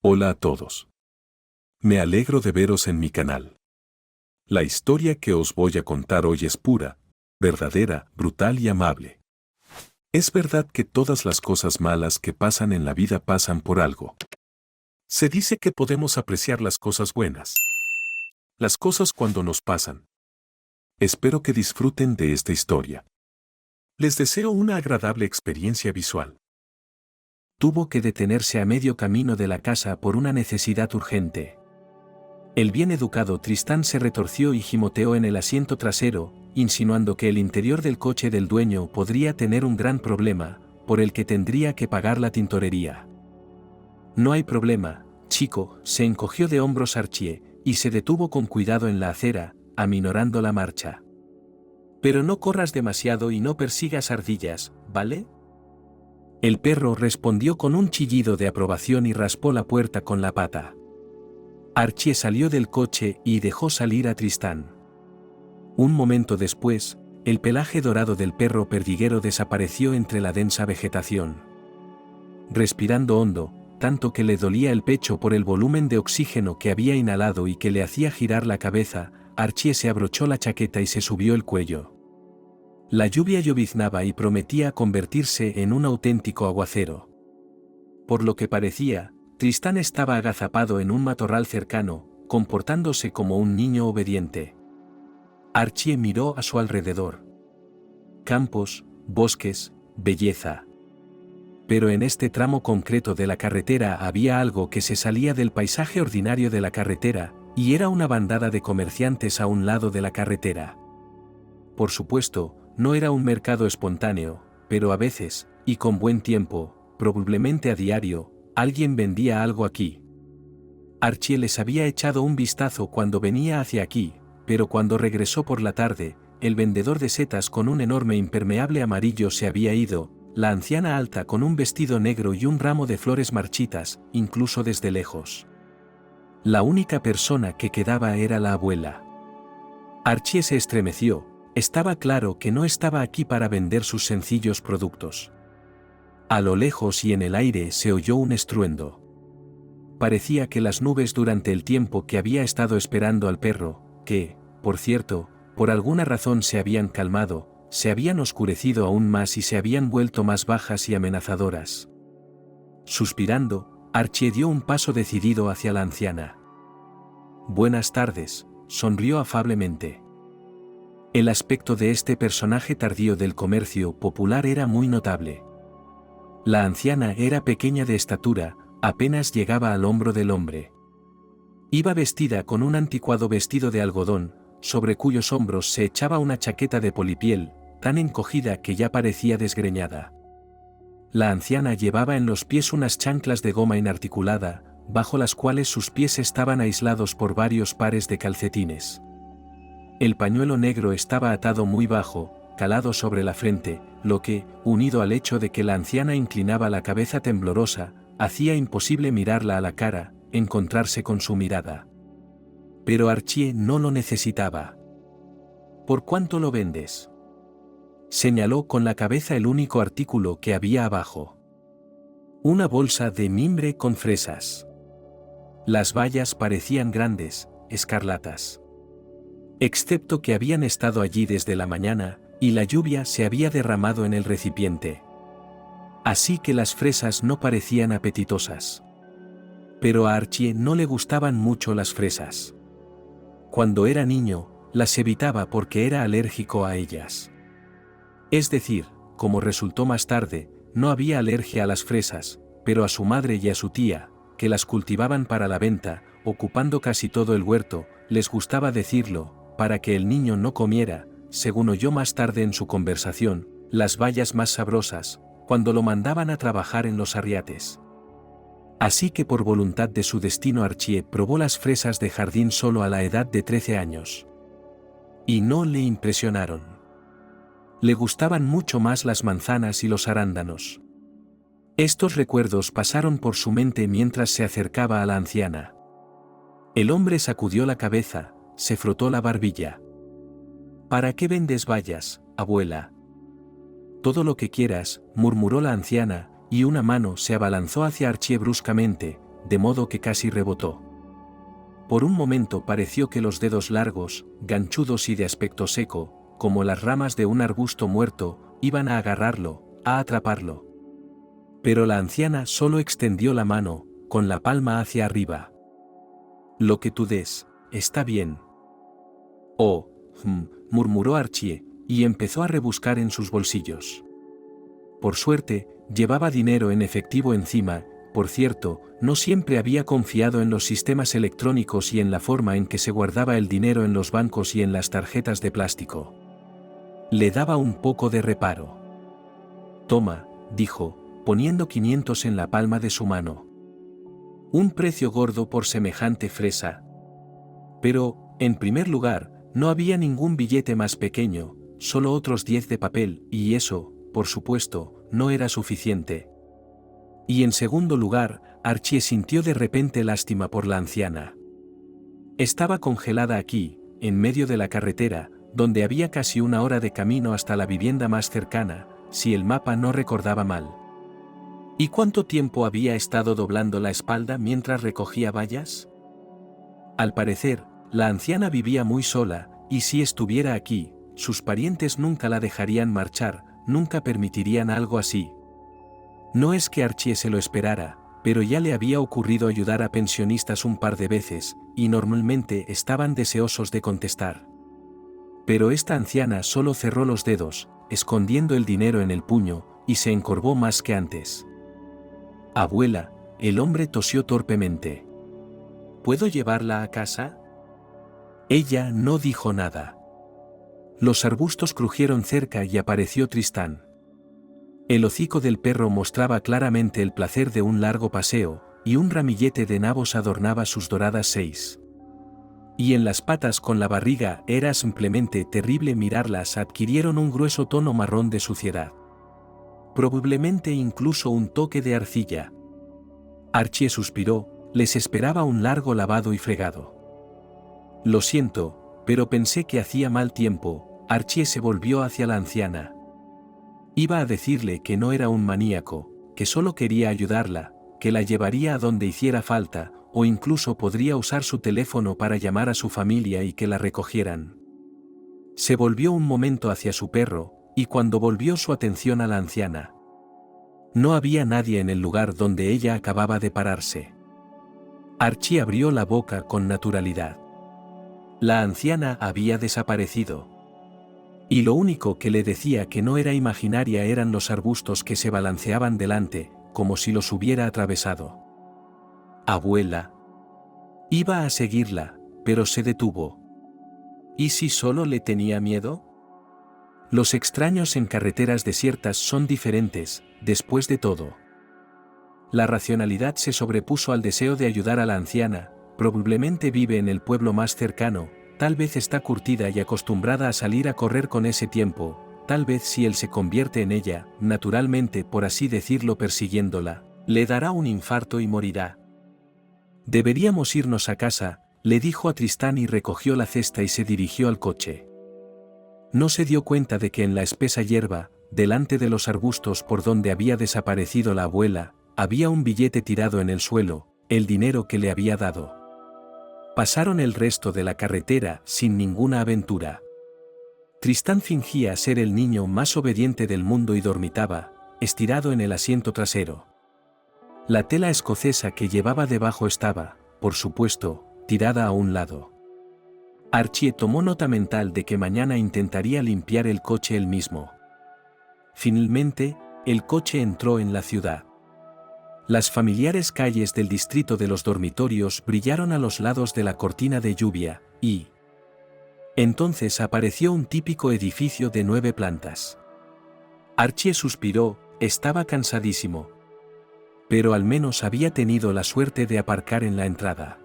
Hola a todos. Me alegro de veros en mi canal. La historia que os voy a contar hoy es pura, verdadera, brutal y amable. Es verdad que todas las cosas malas que pasan en la vida pasan por algo. Se dice que podemos apreciar las cosas buenas. Las cosas cuando nos pasan. Espero que disfruten de esta historia. Les deseo una agradable experiencia visual. Tuvo que detenerse a medio camino de la casa por una necesidad urgente. El bien educado Tristán se retorció y gimoteó en el asiento trasero, insinuando que el interior del coche del dueño podría tener un gran problema, por el que tendría que pagar la tintorería. No hay problema, chico, se encogió de hombros Archie, y se detuvo con cuidado en la acera, aminorando la marcha. Pero no corras demasiado y no persigas ardillas, ¿vale? El perro respondió con un chillido de aprobación y raspó la puerta con la pata. Archie salió del coche y dejó salir a Tristán. Un momento después, el pelaje dorado del perro perdiguero desapareció entre la densa vegetación. Respirando hondo, tanto que le dolía el pecho por el volumen de oxígeno que había inhalado y que le hacía girar la cabeza, Archie se abrochó la chaqueta y se subió el cuello. La lluvia lloviznaba y prometía convertirse en un auténtico aguacero. Por lo que parecía, Tristán estaba agazapado en un matorral cercano, comportándose como un niño obediente. Archie miró a su alrededor. Campos, bosques, belleza. Pero en este tramo concreto de la carretera había algo que se salía del paisaje ordinario de la carretera, y era una bandada de comerciantes a un lado de la carretera. Por supuesto, no era un mercado espontáneo, pero a veces, y con buen tiempo, probablemente a diario, alguien vendía algo aquí. Archie les había echado un vistazo cuando venía hacia aquí, pero cuando regresó por la tarde, el vendedor de setas con un enorme impermeable amarillo se había ido, la anciana alta con un vestido negro y un ramo de flores marchitas, incluso desde lejos. La única persona que quedaba era la abuela. Archie se estremeció. Estaba claro que no estaba aquí para vender sus sencillos productos. A lo lejos y en el aire se oyó un estruendo. Parecía que las nubes durante el tiempo que había estado esperando al perro, que, por cierto, por alguna razón se habían calmado, se habían oscurecido aún más y se habían vuelto más bajas y amenazadoras. Suspirando, Archie dio un paso decidido hacia la anciana. «Buenas tardes», sonrió afablemente. El aspecto de este personaje tardío del comercio popular era muy notable. La anciana era pequeña de estatura, apenas llegaba al hombro del hombre. Iba vestida con un anticuado vestido de algodón, sobre cuyos hombros se echaba una chaqueta de polipiel, tan encogida que ya parecía desgreñada. La anciana llevaba en los pies unas chanclas de goma inarticulada, bajo las cuales sus pies estaban aislados por varios pares de calcetines. El pañuelo negro estaba atado muy bajo, calado sobre la frente, lo que, unido al hecho de que la anciana inclinaba la cabeza temblorosa, hacía imposible mirarla a la cara, encontrarse con su mirada. Pero Archie no lo necesitaba. «¿Por cuánto lo vendes?», señaló con la cabeza el único artículo que había abajo. Una bolsa de mimbre con fresas. Las bayas parecían grandes, escarlatas. Excepto que habían estado allí desde la mañana, y la lluvia se había derramado en el recipiente. Así que las fresas no parecían apetitosas. Pero a Archie no le gustaban mucho las fresas. Cuando era niño, las evitaba porque era alérgico a ellas. Es decir, como resultó más tarde, no había alergia a las fresas, pero a su madre y a su tía, que las cultivaban para la venta, ocupando casi todo el huerto, les gustaba decirlo, para que el niño no comiera, según oyó más tarde en su conversación, las bayas más sabrosas, cuando lo mandaban a trabajar en los arriates. Así que por voluntad de su destino Archie probó las fresas de jardín solo a la edad de 13 años. Y no le impresionaron. Le gustaban mucho más las manzanas y los arándanos. Estos recuerdos pasaron por su mente mientras se acercaba a la anciana. El hombre sacudió la cabeza, se frotó la barbilla. «¿Para qué vendes bayas, abuela?». «Todo lo que quieras», murmuró la anciana, y una mano se abalanzó hacia Archie bruscamente, de modo que casi rebotó. Por un momento pareció que los dedos largos, ganchudos y de aspecto seco, como las ramas de un arbusto muerto, iban a agarrarlo, a atraparlo. Pero la anciana solo extendió la mano, con la palma hacia arriba. «Lo que tú des, está bien». «Oh», murmuró Archie, y empezó a rebuscar en sus bolsillos. Por suerte, llevaba dinero en efectivo encima. Por cierto, no siempre había confiado en los sistemas electrónicos y en la forma en que se guardaba el dinero en los bancos y en las tarjetas de plástico. Le daba un poco de reparo. «Toma», dijo, poniendo 500 en la palma de su mano. Un precio gordo por semejante fresa. Pero, en primer lugar, no había ningún billete más pequeño, solo otros 10 de papel, y eso, por supuesto, no era suficiente. Y en segundo lugar, Archie sintió de repente lástima por la anciana. Estaba congelada aquí, en medio de la carretera, donde había casi una hora de camino hasta la vivienda más cercana, si el mapa no recordaba mal. ¿Y cuánto tiempo había estado doblando la espalda mientras recogía bayas? Al parecer, la anciana vivía muy sola, y si estuviera aquí, sus parientes nunca la dejarían marchar, nunca permitirían algo así. No es que Archie se lo esperara, pero ya le había ocurrido ayudar a pensionistas un par de veces, y normalmente estaban deseosos de contestar. Pero esta anciana solo cerró los dedos, escondiendo el dinero en el puño, y se encorvó más que antes. «Abuela», el hombre tosió torpemente. «¿Puedo llevarla a casa?» Ella no dijo nada. Los arbustos crujieron cerca y apareció Tristán. El hocico del perro mostraba claramente el placer de un largo paseo, y un ramillete de nabos adornaba sus doradas 6. Y en las patas con la barriga era simplemente terrible mirarlas, adquirieron un grueso tono marrón de suciedad. Probablemente incluso un toque de arcilla. Archie suspiró, les esperaba un largo lavado y fregado. «Lo siento, pero pensé que hacía mal tiempo». Archie se volvió hacia la anciana. Iba a decirle que no era un maníaco, que solo quería ayudarla, que la llevaría a donde hiciera falta, o incluso podría usar su teléfono para llamar a su familia y que la recogieran. Se volvió un momento hacia su perro, y cuando volvió su atención a la anciana. No había nadie en el lugar donde ella acababa de pararse. Archie abrió la boca con naturalidad. La anciana había desaparecido. Y lo único que le decía que no era imaginaria eran los arbustos que se balanceaban delante, como si los hubiera atravesado. «Abuela». Iba a seguirla, pero se detuvo. ¿Y si solo le tenía miedo? Los extraños en carreteras desiertas son diferentes, después de todo. La racionalidad se sobrepuso al deseo de ayudar a la anciana. Probablemente vive en el pueblo más cercano. Tal vez está curtida y acostumbrada a salir a correr con ese tiempo, tal vez si él se convierte en ella, naturalmente por así decirlo persiguiéndola, le dará un infarto y morirá. «Deberíamos irnos a casa», le dijo a Tristán y recogió la cesta y se dirigió al coche. No se dio cuenta de que en la espesa hierba, delante de los arbustos por donde había desaparecido la abuela, había un billete tirado en el suelo, el dinero que le había dado. Pasaron el resto de la carretera sin ninguna aventura. Tristán fingía ser el niño más obediente del mundo y dormitaba, estirado en el asiento trasero. La tela escocesa que llevaba debajo estaba, por supuesto, tirada a un lado. Archie tomó nota mental de que mañana intentaría limpiar el coche él mismo. Finalmente, el coche entró en la ciudad. Las familiares calles del distrito de los dormitorios brillaron a los lados de la cortina de lluvia, y entonces apareció un típico edificio de 9 plantas. Archie suspiró, estaba cansadísimo. Pero al menos había tenido la suerte de aparcar en la entrada.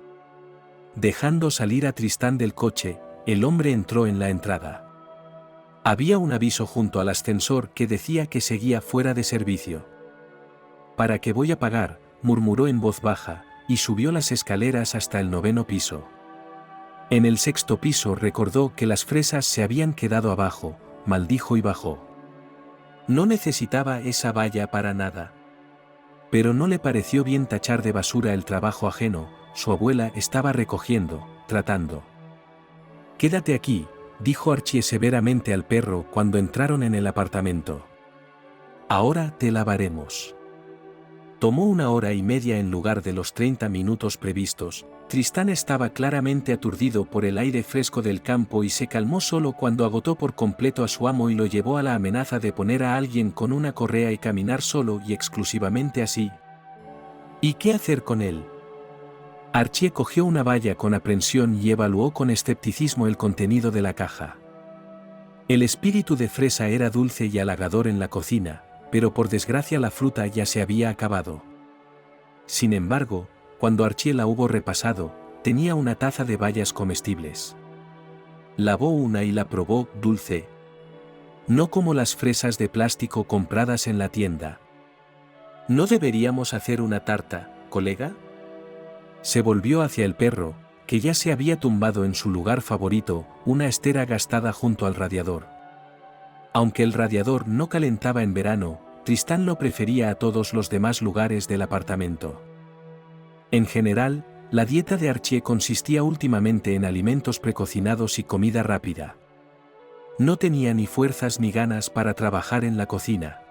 Dejando salir a Tristán del coche, el hombre entró en la entrada. Había un aviso junto al ascensor que decía que seguía fuera de servicio. «¿Para qué voy a pagar?», murmuró en voz baja, y subió las escaleras hasta el 9º piso. En el 6º piso recordó que las fresas se habían quedado abajo, maldijo y bajó. No necesitaba esa valla para nada. Pero no le pareció bien tachar de basura el trabajo ajeno, su abuela estaba recogiendo, tratando. «Quédate aquí», dijo Archie severamente al perro cuando entraron en el apartamento. «Ahora te lavaremos». Tomó 1 hora y media en lugar de los 30 minutos previstos. Tristán estaba claramente aturdido por el aire fresco del campo y se calmó solo cuando agotó por completo a su amo y lo llevó a la amenaza de poner a alguien con una correa y caminar solo y exclusivamente así. ¿Y qué hacer con él? Archie cogió una valla con aprensión y evaluó con escepticismo el contenido de la caja. El espíritu de fresa era dulce y halagador en la cocina, pero por desgracia la fruta ya se había acabado. Sin embargo, cuando Archie la hubo repasado, tenía una taza de bayas comestibles. Lavó una y la probó dulce. No como las fresas de plástico compradas en la tienda. ¿No deberíamos hacer una tarta, colega? Se volvió hacia el perro, que ya se había tumbado en su lugar favorito, una estera gastada junto al radiador. Aunque el radiador no calentaba en verano, Tristán lo prefería a todos los demás lugares del apartamento. En general, la dieta de Archie consistía últimamente en alimentos precocinados y comida rápida. No tenía ni fuerzas ni ganas para trabajar en la cocina.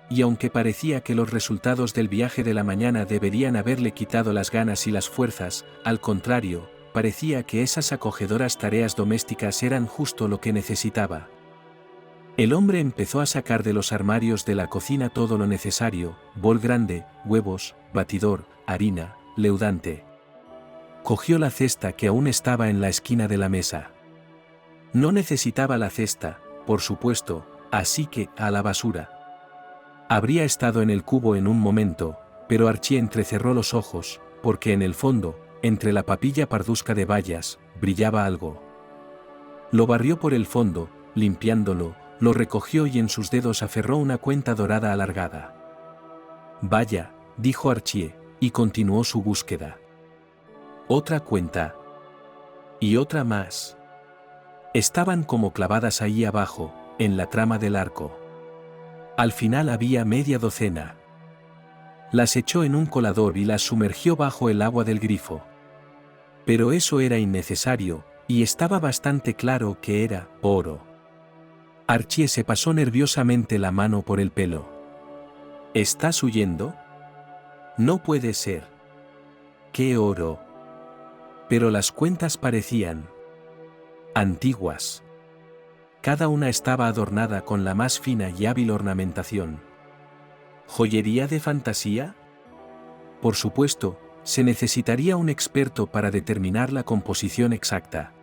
Y aunque parecía que los resultados del viaje de la mañana deberían haberle quitado las ganas y las fuerzas, al contrario, parecía que esas acogedoras tareas domésticas eran justo lo que necesitaba. El hombre empezó a sacar de los armarios de la cocina todo lo necesario: bol grande, huevos, batidor, harina, leudante. Cogió la cesta que aún estaba en la esquina de la mesa. No necesitaba la cesta, por supuesto, así que, a la basura. Habría estado en el cubo en un momento, pero Archie entrecerró los ojos, porque en el fondo, entre la papilla parduzca de bayas, brillaba algo. Lo barrió por el fondo, limpiándolo, lo recogió y en sus dedos aferró una cuenta dorada alargada. «Vaya», dijo Archie, y continuó su búsqueda. Otra cuenta. Y otra más. Estaban como clavadas ahí abajo, en la trama del arco. Al final había media docena. Las echó en un colador y las sumergió bajo el agua del grifo. Pero eso era innecesario, y estaba bastante claro que era oro. Archie se pasó nerviosamente la mano por el pelo. ¿Estás huyendo? No puede ser. ¡Qué oro! Pero las cuentas parecían antiguas. Cada una estaba adornada con la más fina y hábil ornamentación. ¿Joyería de fantasía? Por supuesto, se necesitaría un experto para determinar la composición exacta.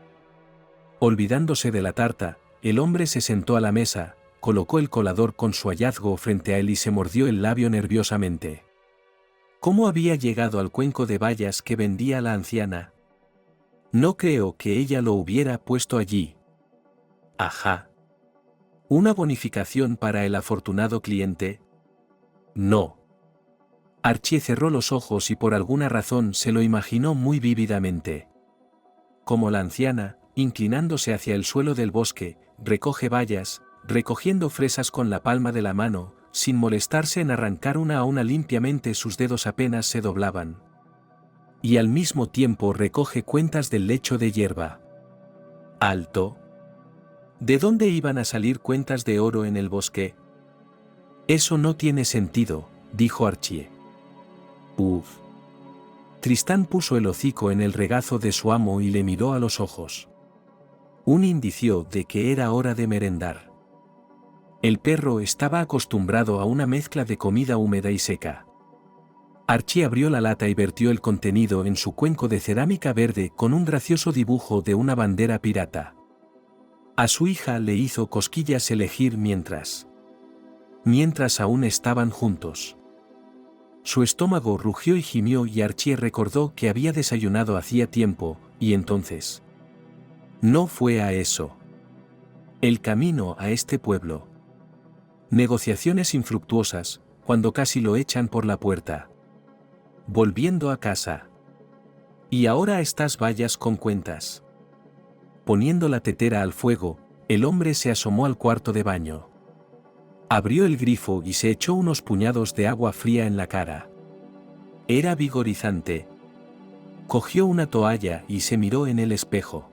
Olvidándose de la tarta, el hombre se sentó a la mesa, colocó el colador con su hallazgo frente a él y se mordió el labio nerviosamente. ¿Cómo había llegado al cuenco de bayas que vendía la anciana? No creo que ella lo hubiera puesto allí. Ajá. ¿Una bonificación para el afortunado cliente? No. Archie cerró los ojos y por alguna razón se lo imaginó muy vívidamente. Como la anciana, inclinándose hacia el suelo del bosque, recoge bayas, recogiendo fresas con la palma de la mano, sin molestarse en arrancar una a una limpiamente, sus dedos apenas se doblaban. Y al mismo tiempo recoge cuentas del lecho de hierba. ¿Alto? ¿De dónde iban a salir cuentas de oro en el bosque? Eso no tiene sentido, dijo Archie. Uf. Tristán puso el hocico en el regazo de su amo y le miró a los ojos. Un indicio de que era hora de merendar. El perro estaba acostumbrado a una mezcla de comida húmeda y seca. Archie abrió la lata y vertió el contenido en su cuenco de cerámica verde con un gracioso dibujo de una bandera pirata. A su hija le hizo cosquillas elegir mientras aún estaban juntos. Su estómago rugió y gimió y Archie recordó que había desayunado hacía tiempo, y entonces. No fue a eso. El camino a este pueblo. Negociaciones infructuosas, cuando casi lo echan por la puerta. Volviendo a casa. Y ahora estas vallas con cuentas. Poniendo la tetera al fuego, el hombre se asomó al cuarto de baño. Abrió el grifo y se echó unos puñados de agua fría en la cara. Era vigorizante. Cogió una toalla y se miró en el espejo.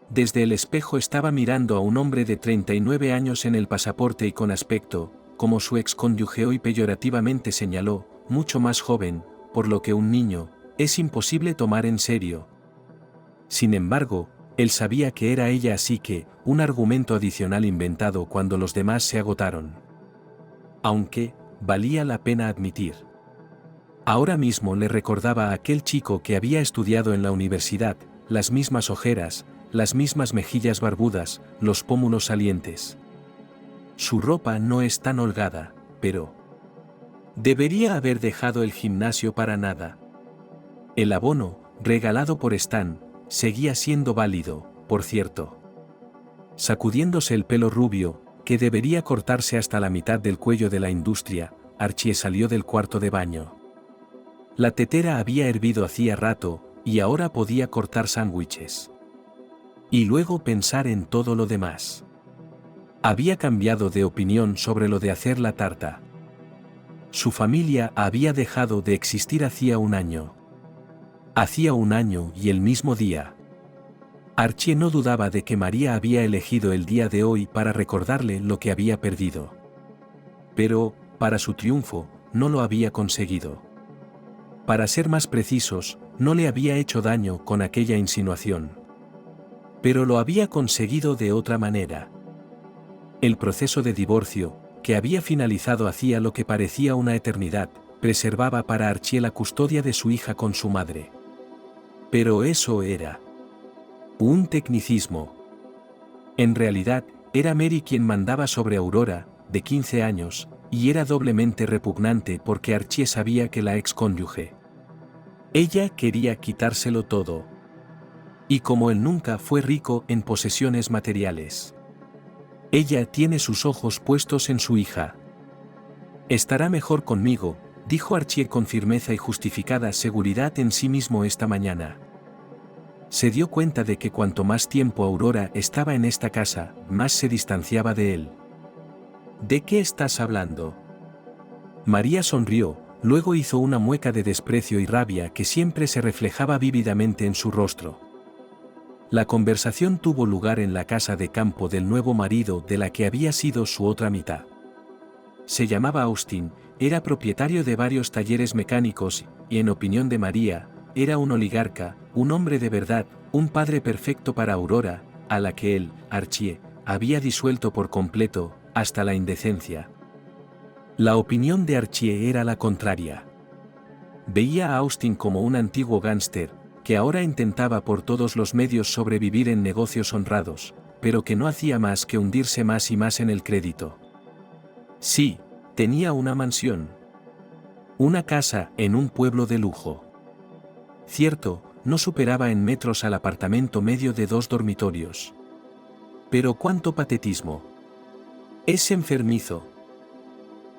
Desde el espejo estaba mirando a un hombre de 39 años en el pasaporte y con aspecto, como su excónyuge hoy peyorativamente señaló, mucho más joven, por lo que un niño, es imposible tomar en serio. Sin embargo, él sabía que era ella, así que, un argumento adicional inventado cuando los demás se agotaron. Aunque, valía la pena admitir. Ahora mismo le recordaba a aquel chico que había estudiado en la universidad, las mismas ojeras, las mismas mejillas barbudas, los pómulos salientes. Su ropa no es tan holgada, pero debería haber dejado el gimnasio para nada. El abono, regalado por Stan, seguía siendo válido, por cierto. Sacudiéndose el pelo rubio, que debería cortarse hasta la mitad del cuello de la industria, Archie salió del cuarto de baño. La tetera había hervido hacía rato, y ahora podía cortar sándwiches. Y luego pensar en todo lo demás. Había cambiado de opinión sobre lo de hacer la tarta. Su familia había dejado de existir hacía un año. Hacía un año y el mismo día. Archie no dudaba de que María había elegido el día de hoy para recordarle lo que había perdido. Pero, para su triunfo, no lo había conseguido. Para ser más precisos, no le había hecho daño con aquella insinuación. Pero lo había conseguido de otra manera. El proceso de divorcio, que había finalizado hacía lo que parecía una eternidad, preservaba para Archie la custodia de su hija con su madre. Pero eso era un tecnicismo. En realidad, era Mary quien mandaba sobre Aurora, de 15 años, y era doblemente repugnante porque Archie sabía que la excónyuge. Ella quería quitárselo todo. Y como él nunca fue rico en posesiones materiales. Ella tiene sus ojos puestos en su hija. Estará mejor conmigo, dijo Archie con firmeza y justificada seguridad en sí mismo esta mañana. Se dio cuenta de que cuanto más tiempo Aurora estaba en esta casa, más se distanciaba de él. ¿De qué estás hablando? María sonrió, luego hizo una mueca de desprecio y rabia que siempre se reflejaba vívidamente en su rostro. La conversación tuvo lugar en la casa de campo del nuevo marido de la que había sido su otra mitad. Se llamaba Austin, era propietario de varios talleres mecánicos y, en opinión de María, era un oligarca, un hombre de verdad, un padre perfecto para Aurora, a la que él, Archie, había disuelto por completo, hasta la indecencia. La opinión de Archie era la contraria. Veía a Austin como un antiguo gángster, que ahora intentaba por todos los medios sobrevivir en negocios honrados, pero que no hacía más que hundirse más y más en el crédito. Sí, tenía una mansión. Una casa en un pueblo de lujo. Cierto, no superaba en metros al apartamento medio de 2 dormitorios. Pero cuánto patetismo. Es enfermizo.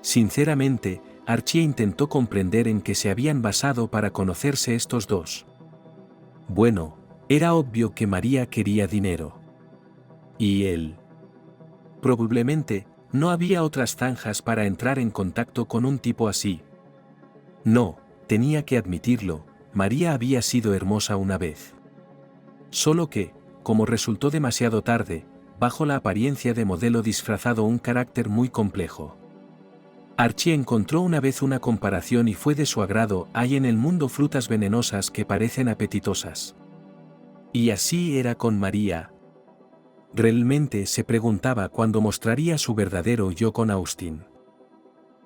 Sinceramente, Archie intentó comprender en qué se habían basado para conocerse estos dos. Bueno, era obvio que María quería dinero. Y él. Probablemente, no había otras zanjas para entrar en contacto con un tipo así. No, tenía que admitirlo, María había sido hermosa una vez. Solo que, como resultó demasiado tarde, bajo la apariencia de modelo disfrazado un carácter muy complejo. Archie encontró una vez una comparación y fue de su agrado. Hay en el mundo frutas venenosas que parecen apetitosas. Y así era con María. Realmente se preguntaba cuándo mostraría su verdadero yo con Austin.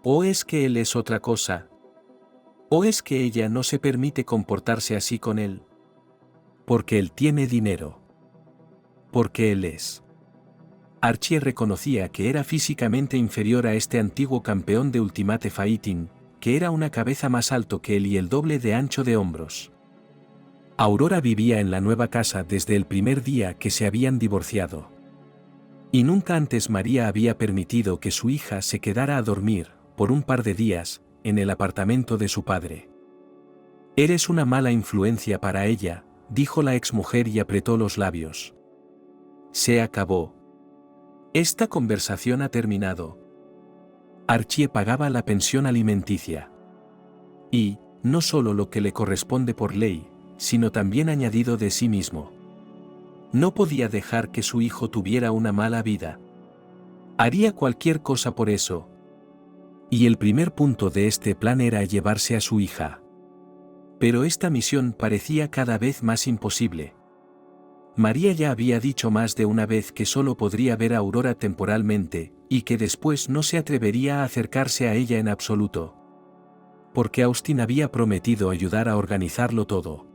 ¿O es que él es otra cosa? ¿O es que ella no se permite comportarse así con él? Porque él tiene dinero. Porque él es. Archie reconocía que era físicamente inferior a este antiguo campeón de Ultimate Fighting, que era una cabeza más alto que él y el doble de ancho de hombros. Aurora vivía en la nueva casa desde el primer día que se habían divorciado. Y nunca antes María había permitido que su hija se quedara a dormir, por un par de días, en el apartamento de su padre. «Eres una mala influencia para ella», dijo la exmujer y apretó los labios. Se acabó. Esta conversación ha terminado. Archie pagaba la pensión alimenticia. Y, no solo lo que le corresponde por ley, sino también añadido de sí mismo. No podía dejar que su hijo tuviera una mala vida. Haría cualquier cosa por eso. Y el primer punto de este plan era llevarse a su hija. Pero esta misión parecía cada vez más imposible. María ya había dicho más de una vez que solo podría ver a Aurora temporalmente, y que después no se atrevería a acercarse a ella en absoluto. Porque Austin había prometido ayudar a organizarlo todo.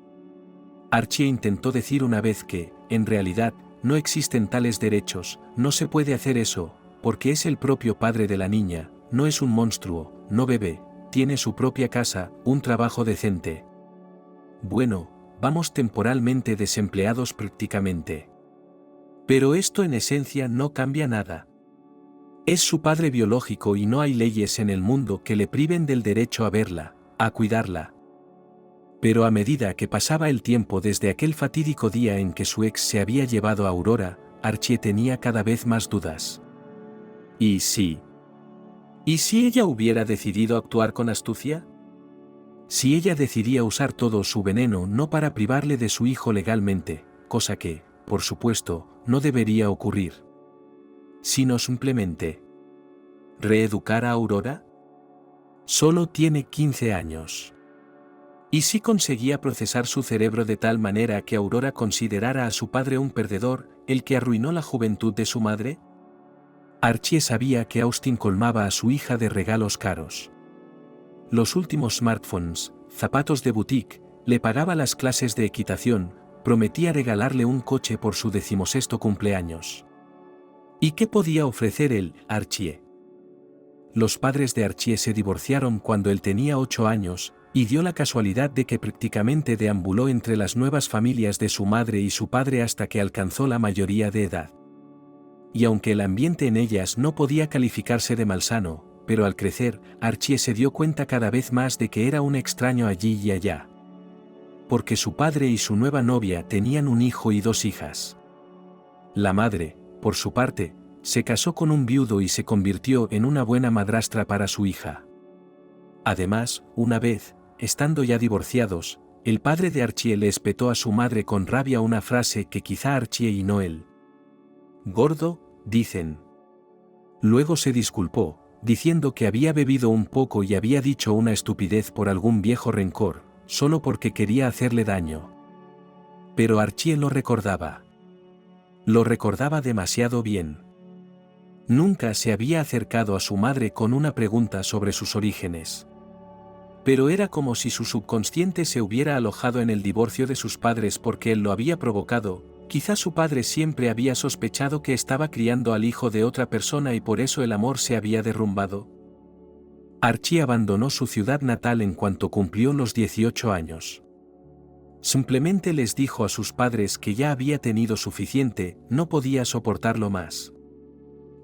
Archie intentó decir una vez que, en realidad, no existen tales derechos, no se puede hacer eso, porque es el propio padre de la niña, no es un monstruo, no bebe, tiene su propia casa, un trabajo decente. Bueno, vamos temporalmente desempleados prácticamente. Pero esto en esencia no cambia nada. Es su padre biológico y no hay leyes en el mundo que le priven del derecho a verla, a cuidarla. Pero a medida que pasaba el tiempo desde aquel fatídico día en que su ex se había llevado a Aurora, Archie tenía cada vez más dudas. ¿Y si ella hubiera decidido actuar con astucia? Si ella decidía usar todo su veneno no para privarle de su hijo legalmente, cosa que, por supuesto, no debería ocurrir, sino simplemente ¿reeducar a Aurora? Solo tiene 15 años. ¿Y si conseguía procesar su cerebro de tal manera que Aurora considerara a su padre un perdedor, el que arruinó la juventud de su madre? Archie sabía que Austin colmaba a su hija de regalos caros. Los últimos smartphones, zapatos de boutique, le pagaba las clases de equitación, prometía regalarle un coche por su 16º cumpleaños. ¿Y qué podía ofrecer él, Archie? Los padres de Archie se divorciaron cuando él tenía 8 años, y dio la casualidad de que prácticamente deambuló entre las nuevas familias de su madre y su padre hasta que alcanzó la mayoría de edad. Y aunque el ambiente en ellas no podía calificarse de malsano, pero al crecer, Archie se dio cuenta cada vez más de que era un extraño allí y allá. Porque su padre y su nueva novia tenían un hijo y 2 hijas. La madre, por su parte, se casó con un viudo y se convirtió en una buena madrastra para su hija. Además, una vez, estando ya divorciados, el padre de Archie le espetó a su madre con rabia una frase que quizá Archie y no él. Gordo, dicen. Luego se disculpó, diciendo que había bebido un poco y había dicho una estupidez por algún viejo rencor, solo porque quería hacerle daño. Pero Archie lo recordaba. Lo recordaba demasiado bien. Nunca se había acercado a su madre con una pregunta sobre sus orígenes. Pero era como si su subconsciente se hubiera alojado en el divorcio de sus padres porque él lo había provocado. Quizá su padre siempre había sospechado que estaba criando al hijo de otra persona y por eso el amor se había derrumbado. Archie abandonó su ciudad natal en cuanto cumplió los 18 años. Simplemente les dijo a sus padres que ya había tenido suficiente, no podía soportarlo más.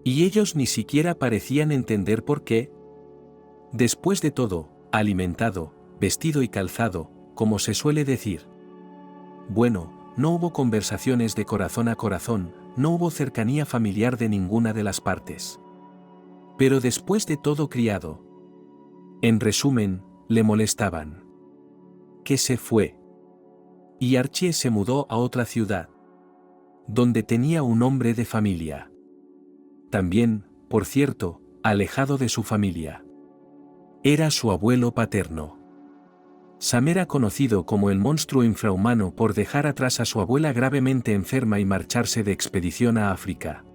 Y ellos ni siquiera parecían entender por qué. Después de todo, alimentado, vestido y calzado, como se suele decir. Bueno, no hubo conversaciones de corazón a corazón, no hubo cercanía familiar de ninguna de las partes. Pero después de todo criado. En resumen, le molestaban. Que se fue. Y Archie se mudó a otra ciudad. Donde tenía un hombre de familia. También, por cierto, alejado de su familia. Era su abuelo paterno. Sam era conocido como el monstruo infrahumano por dejar atrás a su abuela gravemente enferma y marcharse de expedición a África.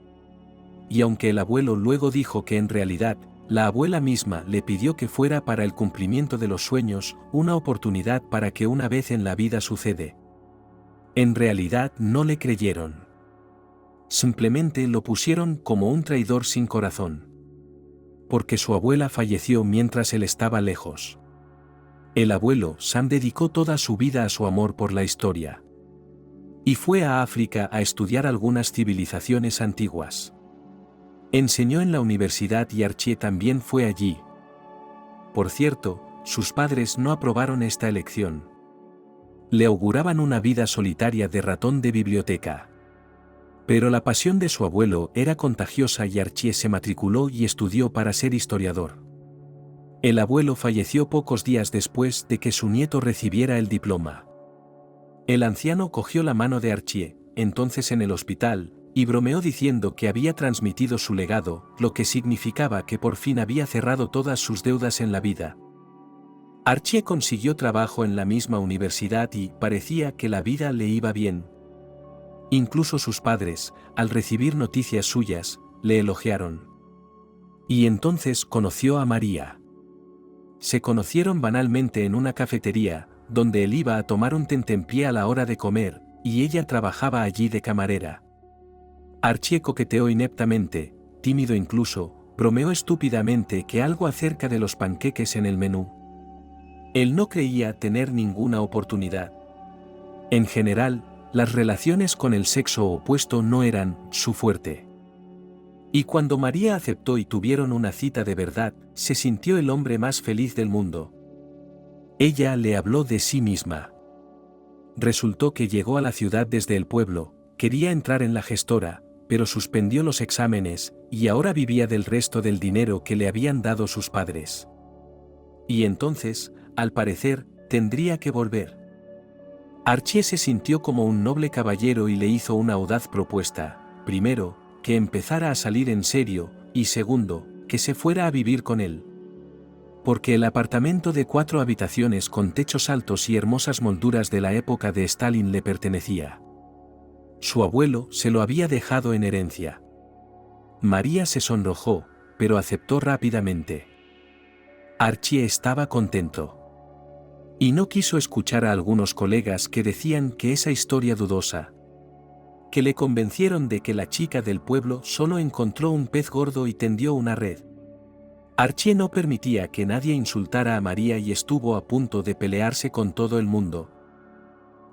Y aunque el abuelo luego dijo que en realidad, la abuela misma le pidió que fuera para el cumplimiento de los sueños, una oportunidad para que una vez en la vida sucede. En realidad no le creyeron. Simplemente lo pusieron como un traidor sin corazón. Porque su abuela falleció mientras él estaba lejos. El abuelo Sam dedicó toda su vida a su amor por la historia. Y fue a África a estudiar algunas civilizaciones antiguas. Enseñó en la universidad y Archie también fue allí. Por cierto, sus padres no aprobaron esta elección. Le auguraban una vida solitaria de ratón de biblioteca. Pero la pasión de su abuelo era contagiosa y Archie se matriculó y estudió para ser historiador. El abuelo falleció pocos días después de que su nieto recibiera el diploma. El anciano cogió la mano de Archie, entonces en el hospital, y bromeó diciendo que había transmitido su legado, lo que significaba que por fin había cerrado todas sus deudas en la vida. Archie consiguió trabajo en la misma universidad y parecía que la vida le iba bien. Incluso sus padres, al recibir noticias suyas, le elogiaron. Y entonces conoció a María. Se conocieron banalmente en una cafetería, donde él iba a tomar un tentempié a la hora de comer, y ella trabajaba allí de camarera. Archie coqueteó ineptamente, tímido incluso, bromeó estúpidamente que algo acerca de los panqueques en el menú. Él no creía tener ninguna oportunidad. En general, las relaciones con el sexo opuesto no eran su fuerte. Y cuando María aceptó y tuvieron una cita de verdad, se sintió el hombre más feliz del mundo. Ella le habló de sí misma. Resultó que llegó a la ciudad desde el pueblo, quería entrar en la gestora, pero suspendió los exámenes, y ahora vivía del resto del dinero que le habían dado sus padres. Y entonces, al parecer, tendría que volver. Archie se sintió como un noble caballero y le hizo una audaz propuesta: primero, que empezara a salir en serio, y segundo, que se fuera a vivir con él. Porque el apartamento de 4 habitaciones con techos altos y hermosas molduras de la época de Stalin le pertenecía. Su abuelo se lo había dejado en herencia. María se sonrojó, pero aceptó rápidamente. Archie estaba contento. Y no quiso escuchar a algunos colegas que decían que esa historia dudosa, que le convencieron de que la chica del pueblo solo encontró un pez gordo y tendió una red. Archie no permitía que nadie insultara a María y estuvo a punto de pelearse con todo el mundo.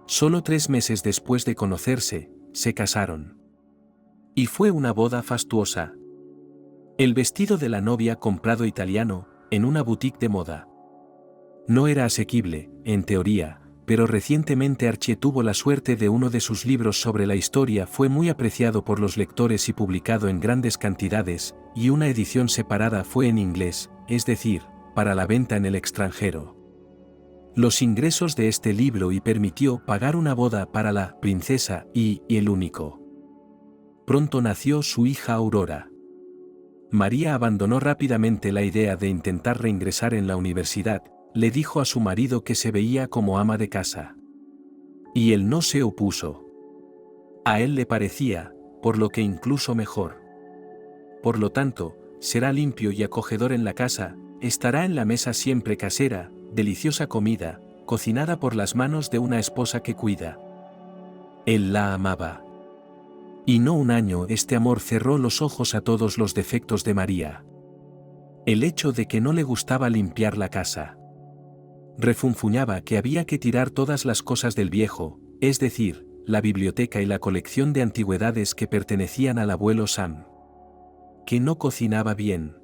Solo 3 meses después de conocerse, se casaron. Y fue una boda fastuosa. El vestido de la novia comprado italiano, en una boutique de moda. No era asequible, en teoría, pero recientemente Archie tuvo la suerte de uno de sus libros sobre la historia fue muy apreciado por los lectores y publicado en grandes cantidades, y una edición separada fue en inglés, es decir, para la venta en el extranjero. Los ingresos de este libro y permitió pagar una boda para la princesa y el único. Pronto nació su hija Aurora. María abandonó rápidamente la idea de intentar reingresar en la universidad, le dijo a su marido que se veía como ama de casa. Y él no se opuso. A él le parecía, por lo que incluso mejor. Por lo tanto, será limpio y acogedor en la casa, estará en la mesa siempre casera, deliciosa comida, cocinada por las manos de una esposa que cuida. Él la amaba. Y no un año este amor cerró los ojos a todos los defectos de María. El hecho de que no le gustaba limpiar la casa. Refunfuñaba que había que tirar todas las cosas del viejo, es decir, la biblioteca y la colección de antigüedades que pertenecían al abuelo Sam. Que no cocinaba bien.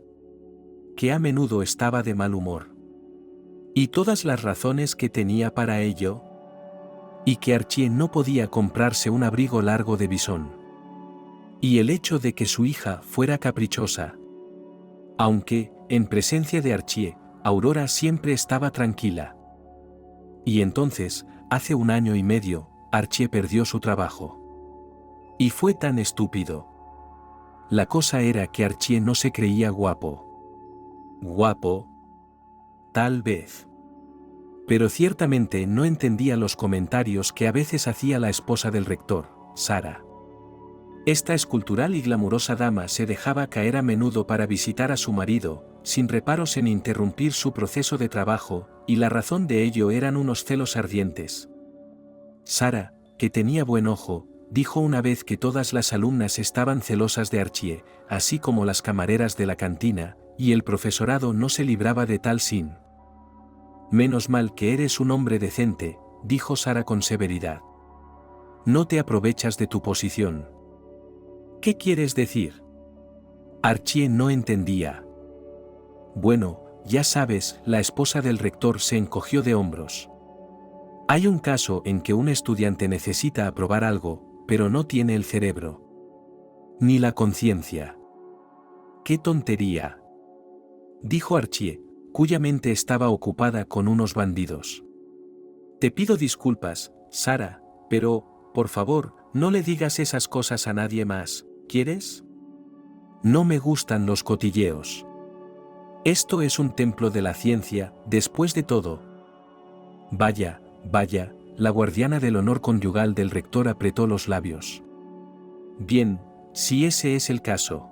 Que a menudo estaba de mal humor. Y todas las razones que tenía para ello. Y que Archie no podía comprarse un abrigo largo de bisón. Y el hecho de que su hija fuera caprichosa. Aunque, en presencia de Archie, Aurora siempre estaba tranquila. Y entonces, hace 1 año y medio, Archie perdió su trabajo. Y fue tan estúpido. La cosa era que Archie no se creía guapo. Guapo. Tal vez. Pero ciertamente no entendía los comentarios que a veces hacía la esposa del rector, Sara. Esta escultural y glamurosa dama se dejaba caer a menudo para visitar a su marido, sin reparos en interrumpir su proceso de trabajo, y la razón de ello eran unos celos ardientes. Sara, que tenía buen ojo, dijo una vez que todas las alumnas estaban celosas de Archie, así como las camareras de la cantina, y el profesorado no se libraba de tal sin. Menos mal que eres un hombre decente, dijo Sara con severidad. No te aprovechas de tu posición. ¿Qué quieres decir? Archie no entendía. Bueno, ya sabes, la esposa del rector se encogió de hombros. Hay un caso en que un estudiante necesita aprobar algo, pero no tiene el cerebro. Ni la conciencia. ¡Qué tontería!, dijo Archie, cuya mente estaba ocupada con unos bandidos. Te pido disculpas, Sara, pero, por favor, no le digas esas cosas a nadie más, ¿quieres? No me gustan los cotilleos. Esto es un templo de la ciencia, después de todo. Vaya, vaya, la guardiana del honor conyugal del rector apretó los labios. Bien, si ese es el caso.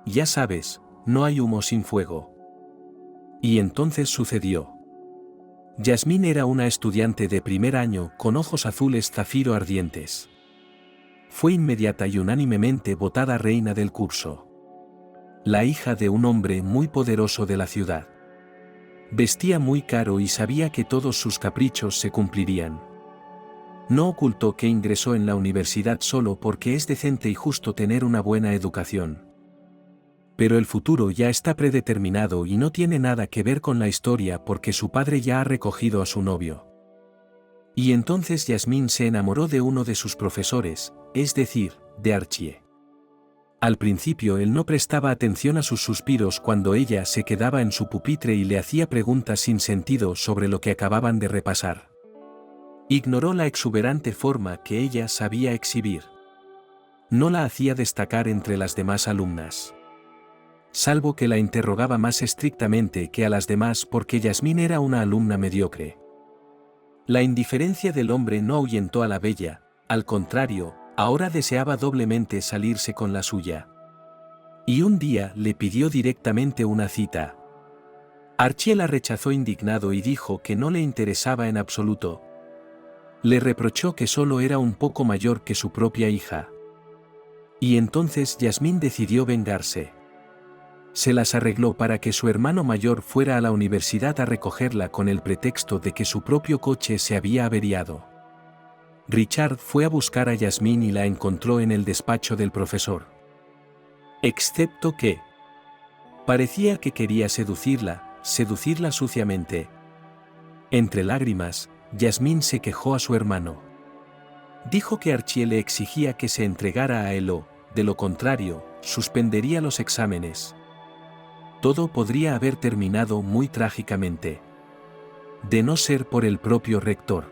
Ya sabes, no hay humo sin fuego. Y entonces sucedió. Yasmín era una estudiante de primer año con ojos azules zafiro ardientes. Fue inmediata y unánimemente votada reina del curso. La hija de un hombre muy poderoso de la ciudad. Vestía muy caro y sabía que todos sus caprichos se cumplirían. No ocultó que ingresó en la universidad solo porque es decente y justo tener una buena educación. Pero el futuro ya está predeterminado y no tiene nada que ver con la historia porque su padre ya ha recogido a su novio. Y entonces Yasmín se enamoró de uno de sus profesores, es decir, de Archie. Al principio él no prestaba atención a sus suspiros cuando ella se quedaba en su pupitre y le hacía preguntas sin sentido sobre lo que acababan de repasar. Ignoró la exuberante forma que ella sabía exhibir. No la hacía destacar entre las demás alumnas. Salvo que la interrogaba más estrictamente que a las demás porque Yasmín era una alumna mediocre. La indiferencia del hombre no ahuyentó a la bella, al contrario, ahora deseaba doblemente salirse con la suya. Y un día le pidió directamente una cita. Archie la rechazó indignado y dijo que no le interesaba en absoluto. Le reprochó que solo era un poco mayor que su propia hija. Y entonces Yasmín decidió vengarse. Se las arregló para que su hermano mayor fuera a la universidad a recogerla con el pretexto de que su propio coche se había averiado. Richard fue a buscar a Yasmín y la encontró en el despacho del profesor. Excepto que parecía que quería seducirla suciamente. Entre lágrimas, Yasmín se quejó a su hermano. Dijo que Archie le exigía que se entregara a él o, de lo contrario, suspendería los exámenes. Todo podría haber terminado muy trágicamente. De no ser por el propio rector.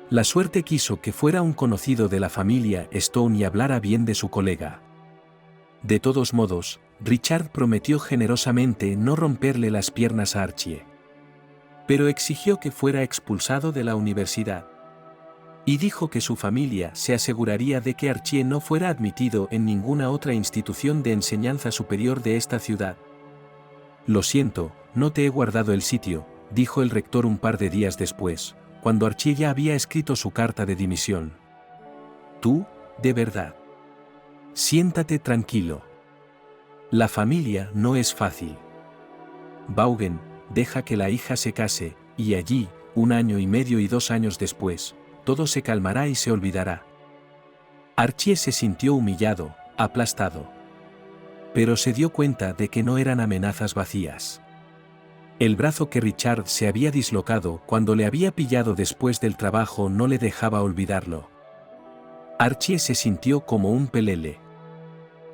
La suerte quiso que fuera un conocido de la familia Stone y hablara bien de su colega. De todos modos, Richard prometió generosamente no romperle las piernas a Archie. Pero exigió que fuera expulsado de la universidad. Y dijo que su familia se aseguraría de que Archie no fuera admitido en ninguna otra institución de enseñanza superior de esta ciudad. Lo siento, no te he guardado el sitio, dijo el rector un par de días después, cuando Archie ya había escrito su carta de dimisión. Tú, de verdad. Siéntate tranquilo. La familia no es fácil. Vaughan, deja que la hija se case, y allí, 1 año y medio y 2 años después, todo se calmará y se olvidará. Archie se sintió humillado, aplastado. Pero se dio cuenta de que no eran amenazas vacías. El brazo que Richard se había dislocado cuando le había pillado después del trabajo no le dejaba olvidarlo. Archie se sintió como un pelele.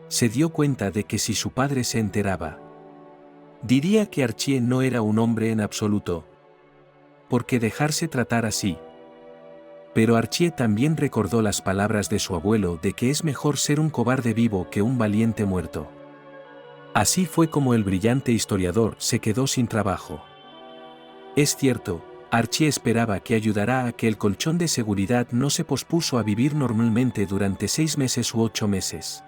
Se dio cuenta de que si su padre se enteraba, diría que Archie no era un hombre en absoluto. ¿Por qué dejarse tratar así? Pero Archie también recordó las palabras de su abuelo de que es mejor ser un cobarde vivo que un valiente muerto. Así fue como el brillante historiador se quedó sin trabajo. Es cierto, Archie esperaba que ayudara a que el colchón de seguridad no se pospuso a vivir normalmente durante 6 meses u 8 meses.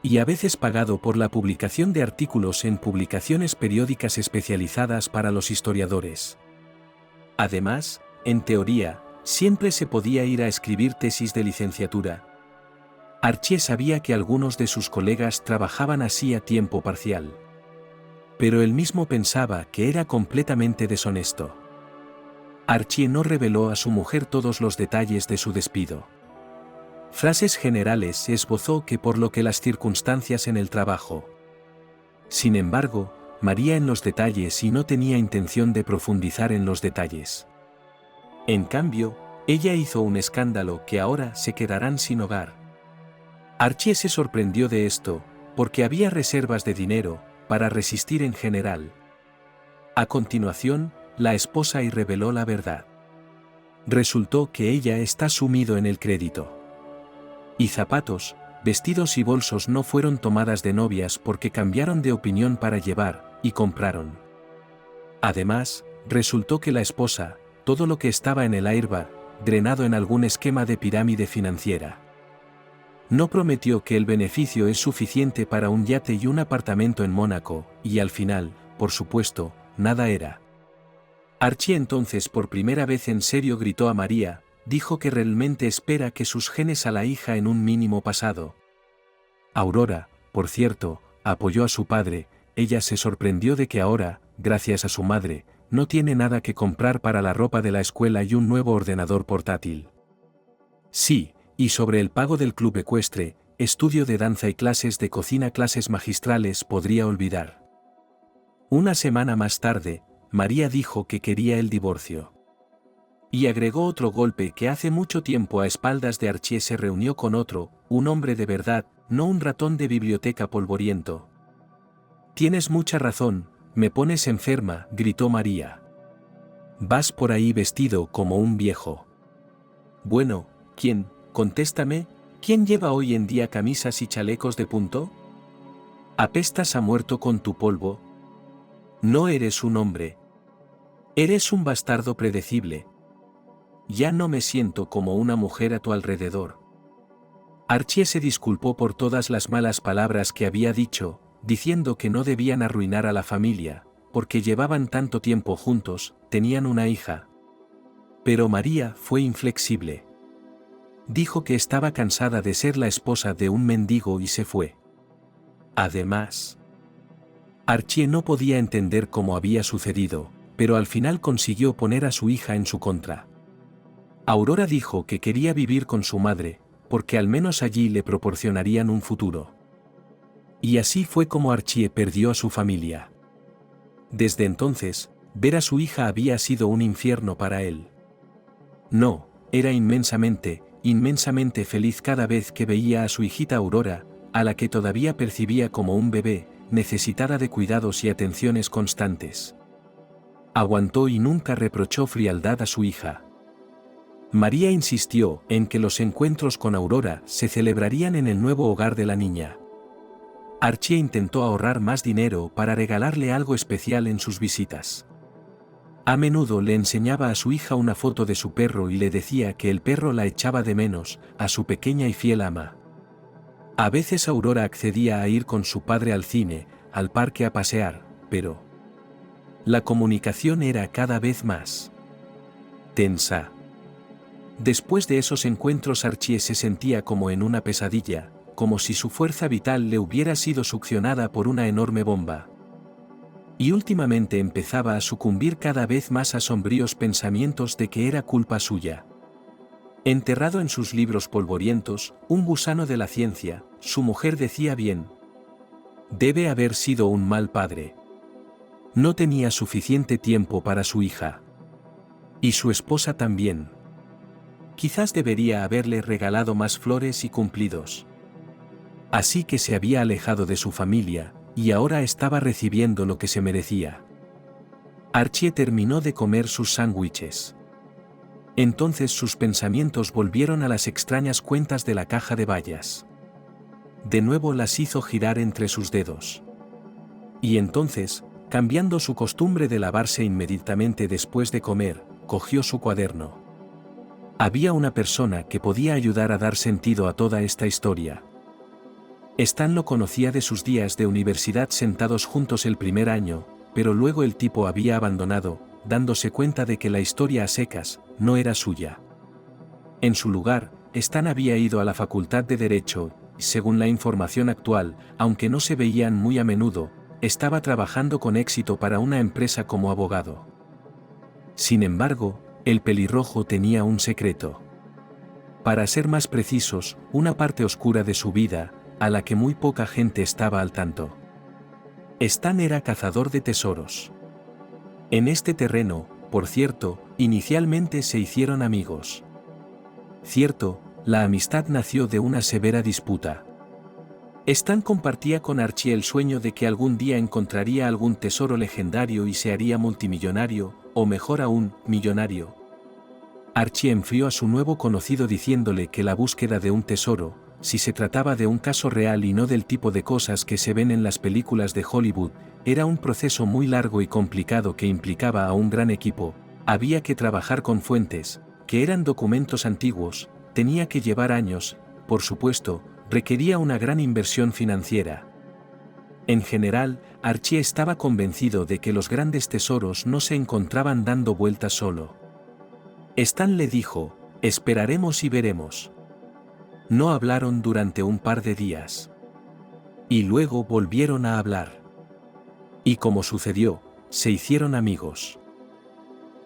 Y a veces pagado por la publicación de artículos en publicaciones periódicas especializadas para los historiadores. Además, en teoría, siempre se podía ir a escribir tesis de licenciatura. Archie sabía que algunos de sus colegas trabajaban así a tiempo parcial. Pero él mismo pensaba que era completamente deshonesto. Archie no reveló a su mujer todos los detalles de su despido. Frases generales esbozó que por lo que las circunstancias en el trabajo. Sin embargo, María en los detalles y no tenía intención de profundizar en los detalles. En cambio, ella hizo un escándalo que ahora se quedarán sin hogar. Archie se sorprendió de esto, porque había reservas de dinero para resistir en general. A continuación, la esposa y reveló la verdad. Resultó que ella está sumido en el crédito. Y zapatos, vestidos y bolsos no fueron tomadas de novias porque cambiaron de opinión para llevar, y compraron. Además, resultó que la esposa, todo lo que estaba en el airbag, drenado en algún esquema de pirámide financiera. No prometió que el beneficio es suficiente para un yate y un apartamento en Mónaco, y al final, por supuesto, nada era. Archie entonces por primera vez en serio gritó a María, dijo que realmente espera que sus genes a la hija en un mínimo pasado. Aurora, por cierto, apoyó a su padre, ella se sorprendió de que ahora, gracias a su madre, no tiene nada que comprar para la ropa de la escuela y un nuevo ordenador portátil. Sí, y sobre el pago del club ecuestre, estudio de danza y clases de cocina, clases magistrales podría olvidar. Una semana más tarde, María dijo que quería el divorcio. Y agregó otro golpe que hace mucho tiempo a espaldas de Archie se reunió con otro, un hombre de verdad, no un ratón de biblioteca polvoriento. Tienes mucha razón, me pones enferma, gritó María. Vas por ahí vestido como un viejo. Bueno, ¿quién? Contéstame, ¿quién lleva hoy en día camisas y chalecos de punto? Apestas a muerto con tu polvo. No eres un hombre. Eres un bastardo predecible. Ya no me siento como una mujer a tu alrededor. Archie se disculpó por todas las malas palabras que había dicho, diciendo que no debían arruinar a la familia, porque llevaban tanto tiempo juntos, tenían una hija. Pero María fue inflexible. Dijo que estaba cansada de ser la esposa de un mendigo y se fue. Además, Archie no podía entender cómo había sucedido, pero al final consiguió poner a su hija en su contra. Aurora dijo que quería vivir con su madre, porque al menos allí le proporcionarían un futuro. Y así fue como Archie perdió a su familia. Desde entonces, ver a su hija había sido un infierno para él. No, era inmensamente feliz cada vez que veía a su hijita Aurora, a la que todavía percibía como un bebé, necesitada de cuidados y atenciones constantes. Aguantó y nunca reprochó frialdad a su hija. María insistió en que los encuentros con Aurora se celebrarían en el nuevo hogar de la niña. Archie intentó ahorrar más dinero para regalarle algo especial en sus visitas. A menudo le enseñaba a su hija una foto de su perro y le decía que el perro la echaba de menos, a su pequeña y fiel ama. A veces Aurora accedía a ir con su padre al cine, al parque a pasear, pero la comunicación era cada vez más tensa. Después de esos encuentros Archie se sentía como en una pesadilla, como si su fuerza vital le hubiera sido succionada por una enorme bomba. Y últimamente empezaba a sucumbir cada vez más a sombríos pensamientos de que era culpa suya. Enterrado en sus libros polvorientos, un gusano de la ciencia, su mujer decía bien. Debe haber sido un mal padre. No tenía suficiente tiempo para su hija. Y su esposa también. Quizás debería haberle regalado más flores y cumplidos. Así que se había alejado de su familia, y ahora estaba recibiendo lo que se merecía. Archie terminó de comer sus sándwiches. Entonces sus pensamientos volvieron a las extrañas cuentas de la caja de bayas. De nuevo las hizo girar entre sus dedos. Y entonces, cambiando su costumbre de lavarse inmediatamente después de comer, cogió su cuaderno. Había una persona que podía ayudar a dar sentido a toda esta historia. Stan lo conocía de sus días de universidad sentados juntos el primer año, pero luego el tipo había abandonado, dándose cuenta de que la historia a secas no era suya. En su lugar, Stan había ido a la Facultad de Derecho, y según la información actual, aunque no se veían muy a menudo, estaba trabajando con éxito para una empresa como abogado. Sin embargo, el pelirrojo tenía un secreto. Para ser más precisos, una parte oscura de su vida, a la que muy poca gente estaba al tanto. Stan era cazador de tesoros. En este terreno, por cierto, inicialmente se hicieron amigos. Cierto, la amistad nació de una severa disputa. Stan compartía con Archie el sueño de que algún día encontraría algún tesoro legendario y se haría multimillonario, o mejor aún, millonario. Archie enfrió a su nuevo conocido diciéndole que la búsqueda de un tesoro, si se trataba de un caso real y no del tipo de cosas que se ven en las películas de Hollywood, era un proceso muy largo y complicado que implicaba a un gran equipo. Había que trabajar con fuentes, que eran documentos antiguos, tenía que llevar años, por supuesto, requería una gran inversión financiera. En general, Archie estaba convencido de que los grandes tesoros no se encontraban dando vueltas solo. Stan le dijo, esperaremos y veremos. No hablaron durante un par de días. Y luego volvieron a hablar. Y como sucedió, se hicieron amigos.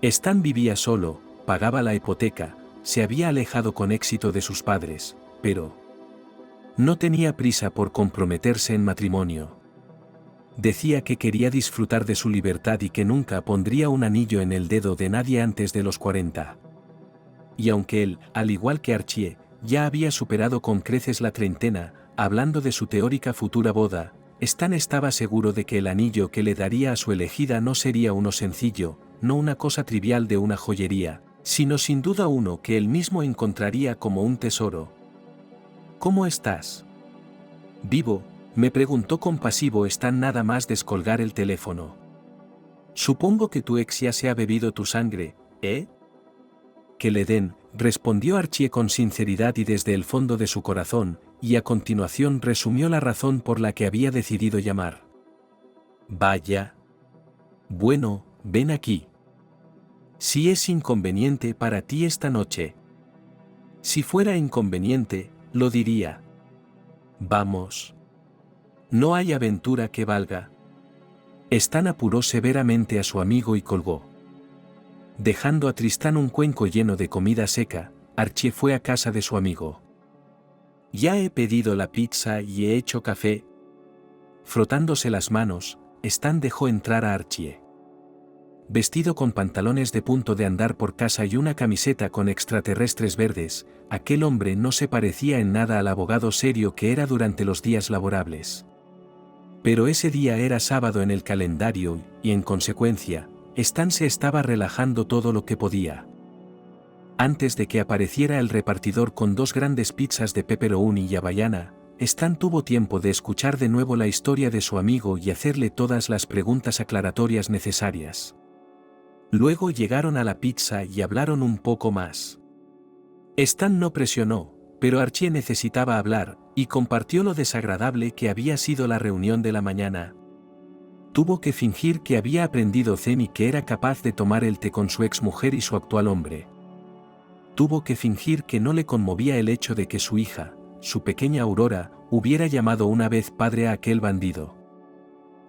Stan vivía solo, pagaba la hipoteca, se había alejado con éxito de sus padres, pero no tenía prisa por comprometerse en matrimonio. Decía que quería disfrutar de su libertad y que nunca pondría un anillo en el dedo de nadie antes de los 40. Y aunque él, al igual que Archie, ya había superado con creces la treintena, hablando de su teórica futura boda, Stan estaba seguro de que el anillo que le daría a su elegida no sería uno sencillo, no una cosa trivial de una joyería, sino sin duda uno que él mismo encontraría como un tesoro. ¿Cómo estás? Vivo, me preguntó compasivo Stan nada más descolgar el teléfono. Supongo que tu ex ya se ha bebido tu sangre, ¿eh? Que le den, respondió Archie con sinceridad y desde el fondo de su corazón, y a continuación resumió la razón por la que había decidido llamar. Vaya. Bueno, ven aquí. Si es inconveniente para ti esta noche. Si fuera inconveniente, lo diría. Vamos. No hay aventura que valga. Stan apuró severamente a su amigo y colgó. Dejando a Tristán un cuenco lleno de comida seca, Archie fue a casa de su amigo. Ya he pedido la pizza y he hecho café. Frotándose las manos, Stan dejó entrar a Archie. Vestido con pantalones de punto de andar por casa y una camiseta con extraterrestres verdes, aquel hombre no se parecía en nada al abogado serio que era durante los días laborables. Pero ese día era sábado en el calendario y, en consecuencia, Stan se estaba relajando todo lo que podía. Antes de que apareciera el repartidor con 2 grandes pizzas de pepperoni y hawaiana, Stan tuvo tiempo de escuchar de nuevo la historia de su amigo y hacerle todas las preguntas aclaratorias necesarias. Luego llegaron a la pizza y hablaron un poco más. Stan no presionó, pero Archie necesitaba hablar, y compartió lo desagradable que había sido la reunión de la mañana. Tuvo que fingir que había aprendido zen y que era capaz de tomar el té con su exmujer y su actual hombre. Tuvo que fingir que no le conmovía el hecho de que su hija, su pequeña Aurora, hubiera llamado una vez padre a aquel bandido.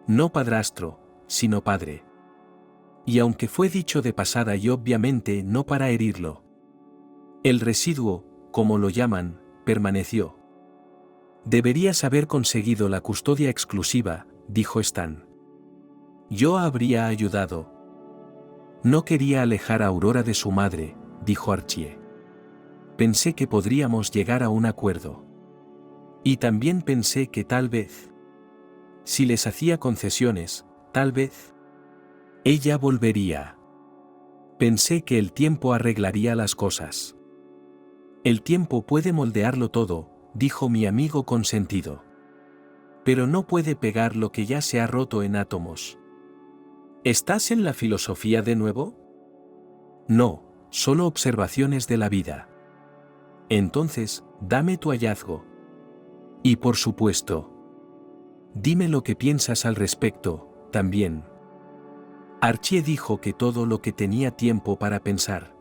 No padrastro, sino padre. Y aunque fue dicho de pasada y obviamente no para herirlo. El residuo, como lo llaman, permaneció. Deberías haber conseguido la custodia exclusiva, dijo Stan. Yo habría ayudado. No quería alejar a Aurora de su madre, dijo Archie. Pensé que podríamos llegar a un acuerdo. Y también pensé que tal vez, si les hacía concesiones, tal vez, ella volvería. Pensé que el tiempo arreglaría las cosas. El tiempo puede moldearlo todo, dijo mi amigo consentido. Pero no puede pegar lo que ya se ha roto en átomos. ¿Estás en la filosofía de nuevo? No, solo observaciones de la vida. Entonces, dame tu hallazgo. Y por supuesto, dime lo que piensas al respecto, también. Archie dijo que todo lo que tenía tiempo para pensar.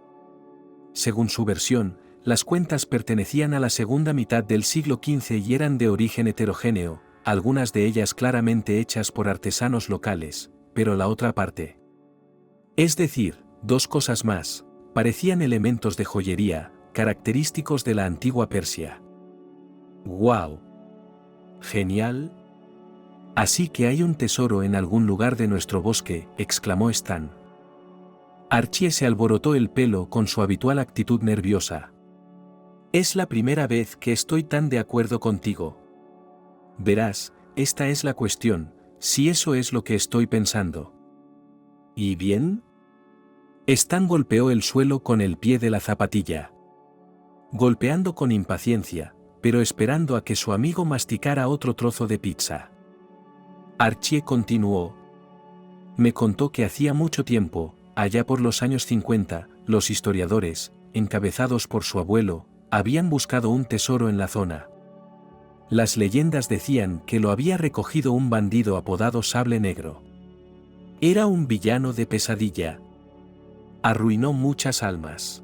Según su versión, las cuentas pertenecían a la segunda mitad del siglo XV y eran de origen heterogéneo, algunas de ellas claramente hechas por artesanos locales, pero la otra parte. Es decir, 2 cosas más, parecían elementos de joyería, característicos de la antigua Persia. ¡Guau! ¡Genial! Así que hay un tesoro en algún lugar de nuestro bosque, exclamó Stan. Archie se alborotó el pelo con su habitual actitud nerviosa. Es la primera vez que estoy tan de acuerdo contigo. Verás, esta es la cuestión, si eso es lo que estoy pensando. ¿Y bien? Stan golpeó el suelo con el pie de la zapatilla. Golpeando con impaciencia, pero esperando a que su amigo masticara otro trozo de pizza. Archie continuó. Me contó que hacía mucho tiempo, allá por los años 50, los historiadores, encabezados por su abuelo, habían buscado un tesoro en la zona. Las leyendas decían que lo había recogido un bandido apodado Sable Negro. Era un villano de pesadilla. Arruinó muchas almas.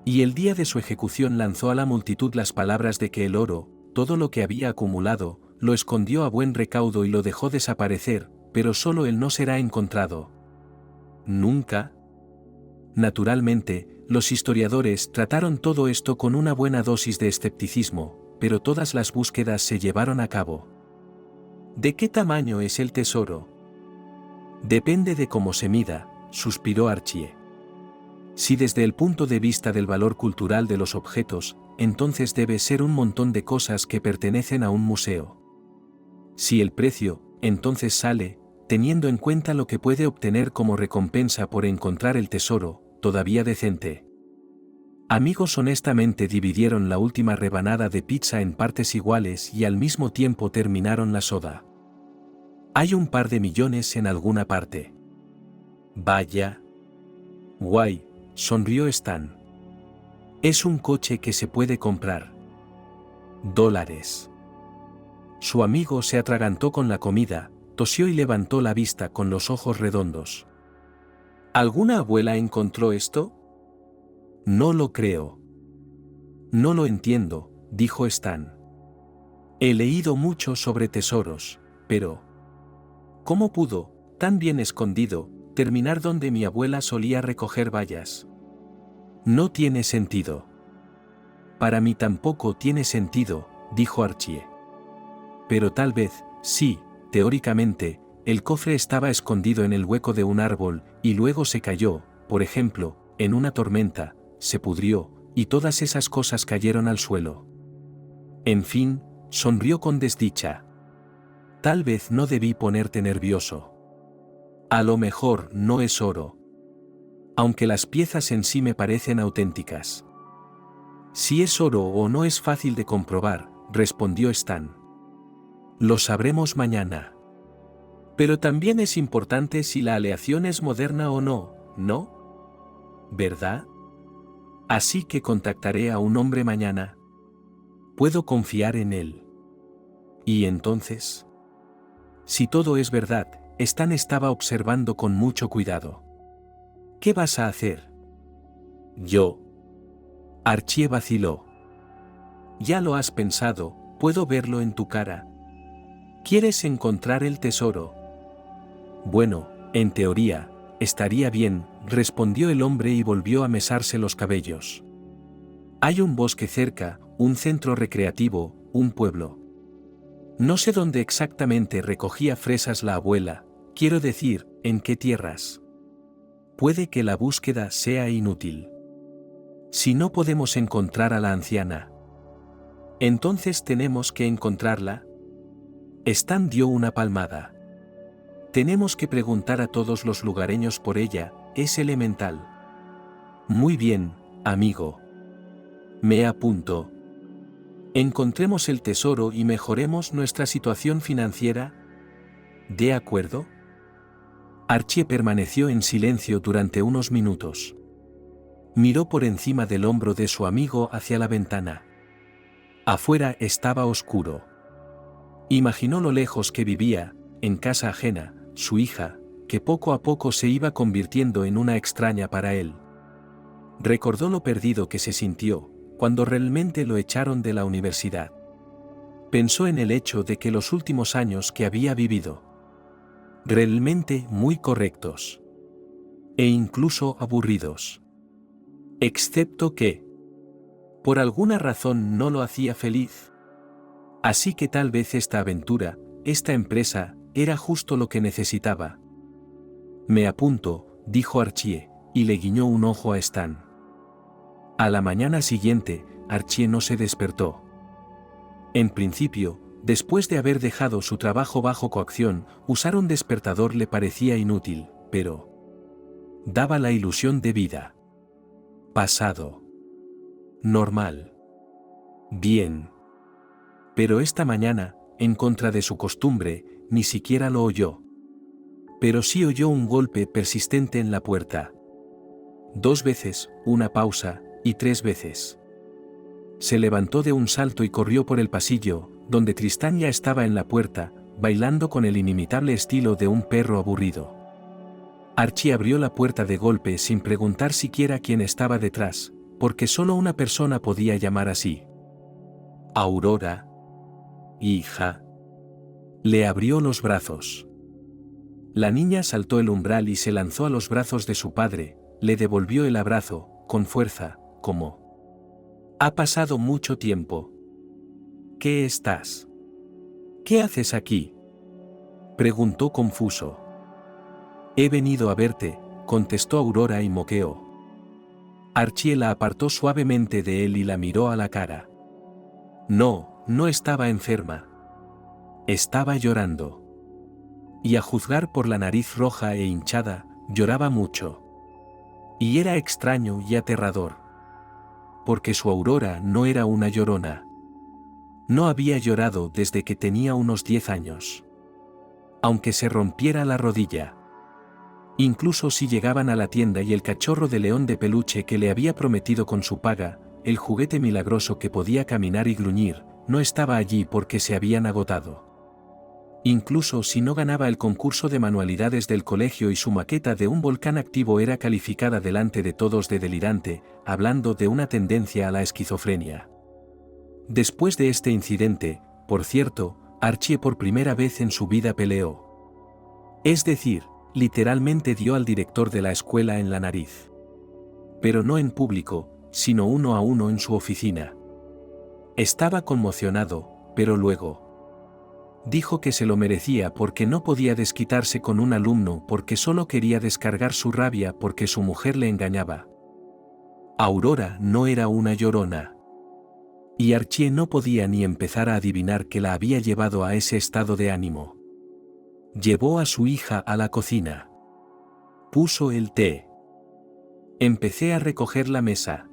Y el día de su ejecución lanzó a la multitud las palabras de que el oro, todo lo que había acumulado, lo escondió a buen recaudo y lo dejó desaparecer, pero solo él no será encontrado. ¿Nunca? Naturalmente, los historiadores trataron todo esto con una buena dosis de escepticismo, pero todas las búsquedas se llevaron a cabo. ¿De qué tamaño es el tesoro? Depende de cómo se mida, suspiró Archie. Si desde el punto de vista del valor cultural de los objetos, entonces debe ser un montón de cosas que pertenecen a un museo. Si el precio, entonces sale, teniendo en cuenta lo que puede obtener como recompensa por encontrar el tesoro, todavía decente. Amigos honestamente dividieron la última rebanada de pizza en partes iguales y al mismo tiempo terminaron la soda. Hay un par de millones en alguna parte. Vaya. Guay, sonrió Stan. Es un coche que se puede comprar. $. Su amigo se atragantó con la comida, tosió y levantó la vista con los ojos redondos. ¿Alguna abuela encontró esto? No lo creo. No lo entiendo, dijo Stan. He leído mucho sobre tesoros, pero ¿cómo pudo, tan bien escondido, terminar donde mi abuela solía recoger bayas? No tiene sentido. Para mí tampoco tiene sentido, dijo Archie. Pero tal vez, sí, teóricamente, el cofre estaba escondido en el hueco de un árbol, y luego se cayó, por ejemplo, en una tormenta, se pudrió, y todas esas cosas cayeron al suelo. En fin, sonrió con desdicha. Tal vez no debí ponerte nervioso. A lo mejor no es oro. Aunque las piezas en sí me parecen auténticas. Si es oro o no es fácil de comprobar, respondió Stan. Lo sabremos mañana. Pero también es importante si la aleación es moderna o no, ¿no? ¿Verdad? Así que contactaré a un hombre mañana. Puedo confiar en él. ¿Y entonces? Si todo es verdad, Stan estaba observando con mucho cuidado. ¿Qué vas a hacer? Yo. Archie vaciló. Ya lo has pensado, puedo verlo en tu cara. ¿Quieres encontrar el tesoro? Bueno, en teoría, estaría bien, respondió el hombre y volvió a mesarse los cabellos. Hay un bosque cerca, un centro recreativo, un pueblo. No sé dónde exactamente recogía fresas la abuela, quiero decir, en qué tierras. Puede que la búsqueda sea inútil. Si no podemos encontrar a la anciana, entonces tenemos que encontrarla. Stan dio una palmada. Tenemos que preguntar a todos los lugareños por ella, es elemental. Muy bien, amigo. Me apunto. Encontremos el tesoro y mejoremos nuestra situación financiera. ¿De acuerdo? Archie permaneció en silencio durante unos minutos. Miró por encima del hombro de su amigo hacia la ventana. Afuera estaba oscuro. Imaginó lo lejos que vivía, en casa ajena, su hija, que poco a poco se iba convirtiendo en una extraña para él. Recordó lo perdido que se sintió, cuando realmente lo echaron de la universidad. Pensó en el hecho de que los últimos años que había vivido, realmente muy correctos, e incluso aburridos. Excepto que, por alguna razón no lo hacía feliz. Así que tal vez esta aventura, esta empresa, era justo lo que necesitaba. Me apunto, dijo Archie, y le guiñó un ojo a Stan. A la mañana siguiente, Archie no se despertó. En principio, Después de haber dejado su trabajo bajo coacción, usar un despertador le parecía inútil, pero daba la ilusión de vida. Pasado. Normal. Bien. Pero esta mañana, en contra de su costumbre, ni siquiera lo oyó. Pero sí oyó un golpe persistente en la puerta. 2 veces, una pausa, y 3 veces. Se levantó de un salto y corrió por el pasillo, donde Tristán ya estaba en la puerta, bailando con el inimitable estilo de un perro aburrido. Archie abrió la puerta de golpe sin preguntar siquiera quién estaba detrás, porque solo una persona podía llamar así. Aurora. Hija. Le abrió los brazos. La niña saltó el umbral y se lanzó a los brazos de su padre, le devolvió el abrazo, con fuerza, como: «Ha pasado mucho tiempo. ¿Qué estás? ¿Qué haces aquí?», preguntó confuso. «He venido a verte», contestó Aurora y moqueó. Archie la apartó suavemente de él y la miró a la cara. No, no estaba enferma. Estaba llorando. Y a juzgar por la nariz roja e hinchada, lloraba mucho. Y era extraño y aterrador. Porque su Aurora no era una llorona. No había llorado desde que tenía unos 10 años. Aunque se rompiera la rodilla. Incluso si llegaban a la tienda y el cachorro de león de peluche que le había prometido con su paga, el juguete milagroso que podía caminar y gruñir, no estaba allí porque se habían agotado. Incluso si no ganaba el concurso de manualidades del colegio y su maqueta de un volcán activo era calificada delante de todos de delirante, hablando de una tendencia a la esquizofrenia. Después de este incidente, por cierto, Archie por primera vez en su vida peleó. Es decir, literalmente dio al director de la escuela en la nariz. Pero no en público, sino 1 a 1 en su oficina. Estaba conmocionado, pero luego dijo que se lo merecía porque no podía desquitarse con un alumno porque solo quería descargar su rabia porque su mujer le engañaba. Aurora no era una llorona. Y Archie no podía ni empezar a adivinar qué la había llevado a ese estado de ánimo. Llevó a su hija a la cocina. Puso el té. Empecé a recoger la mesa.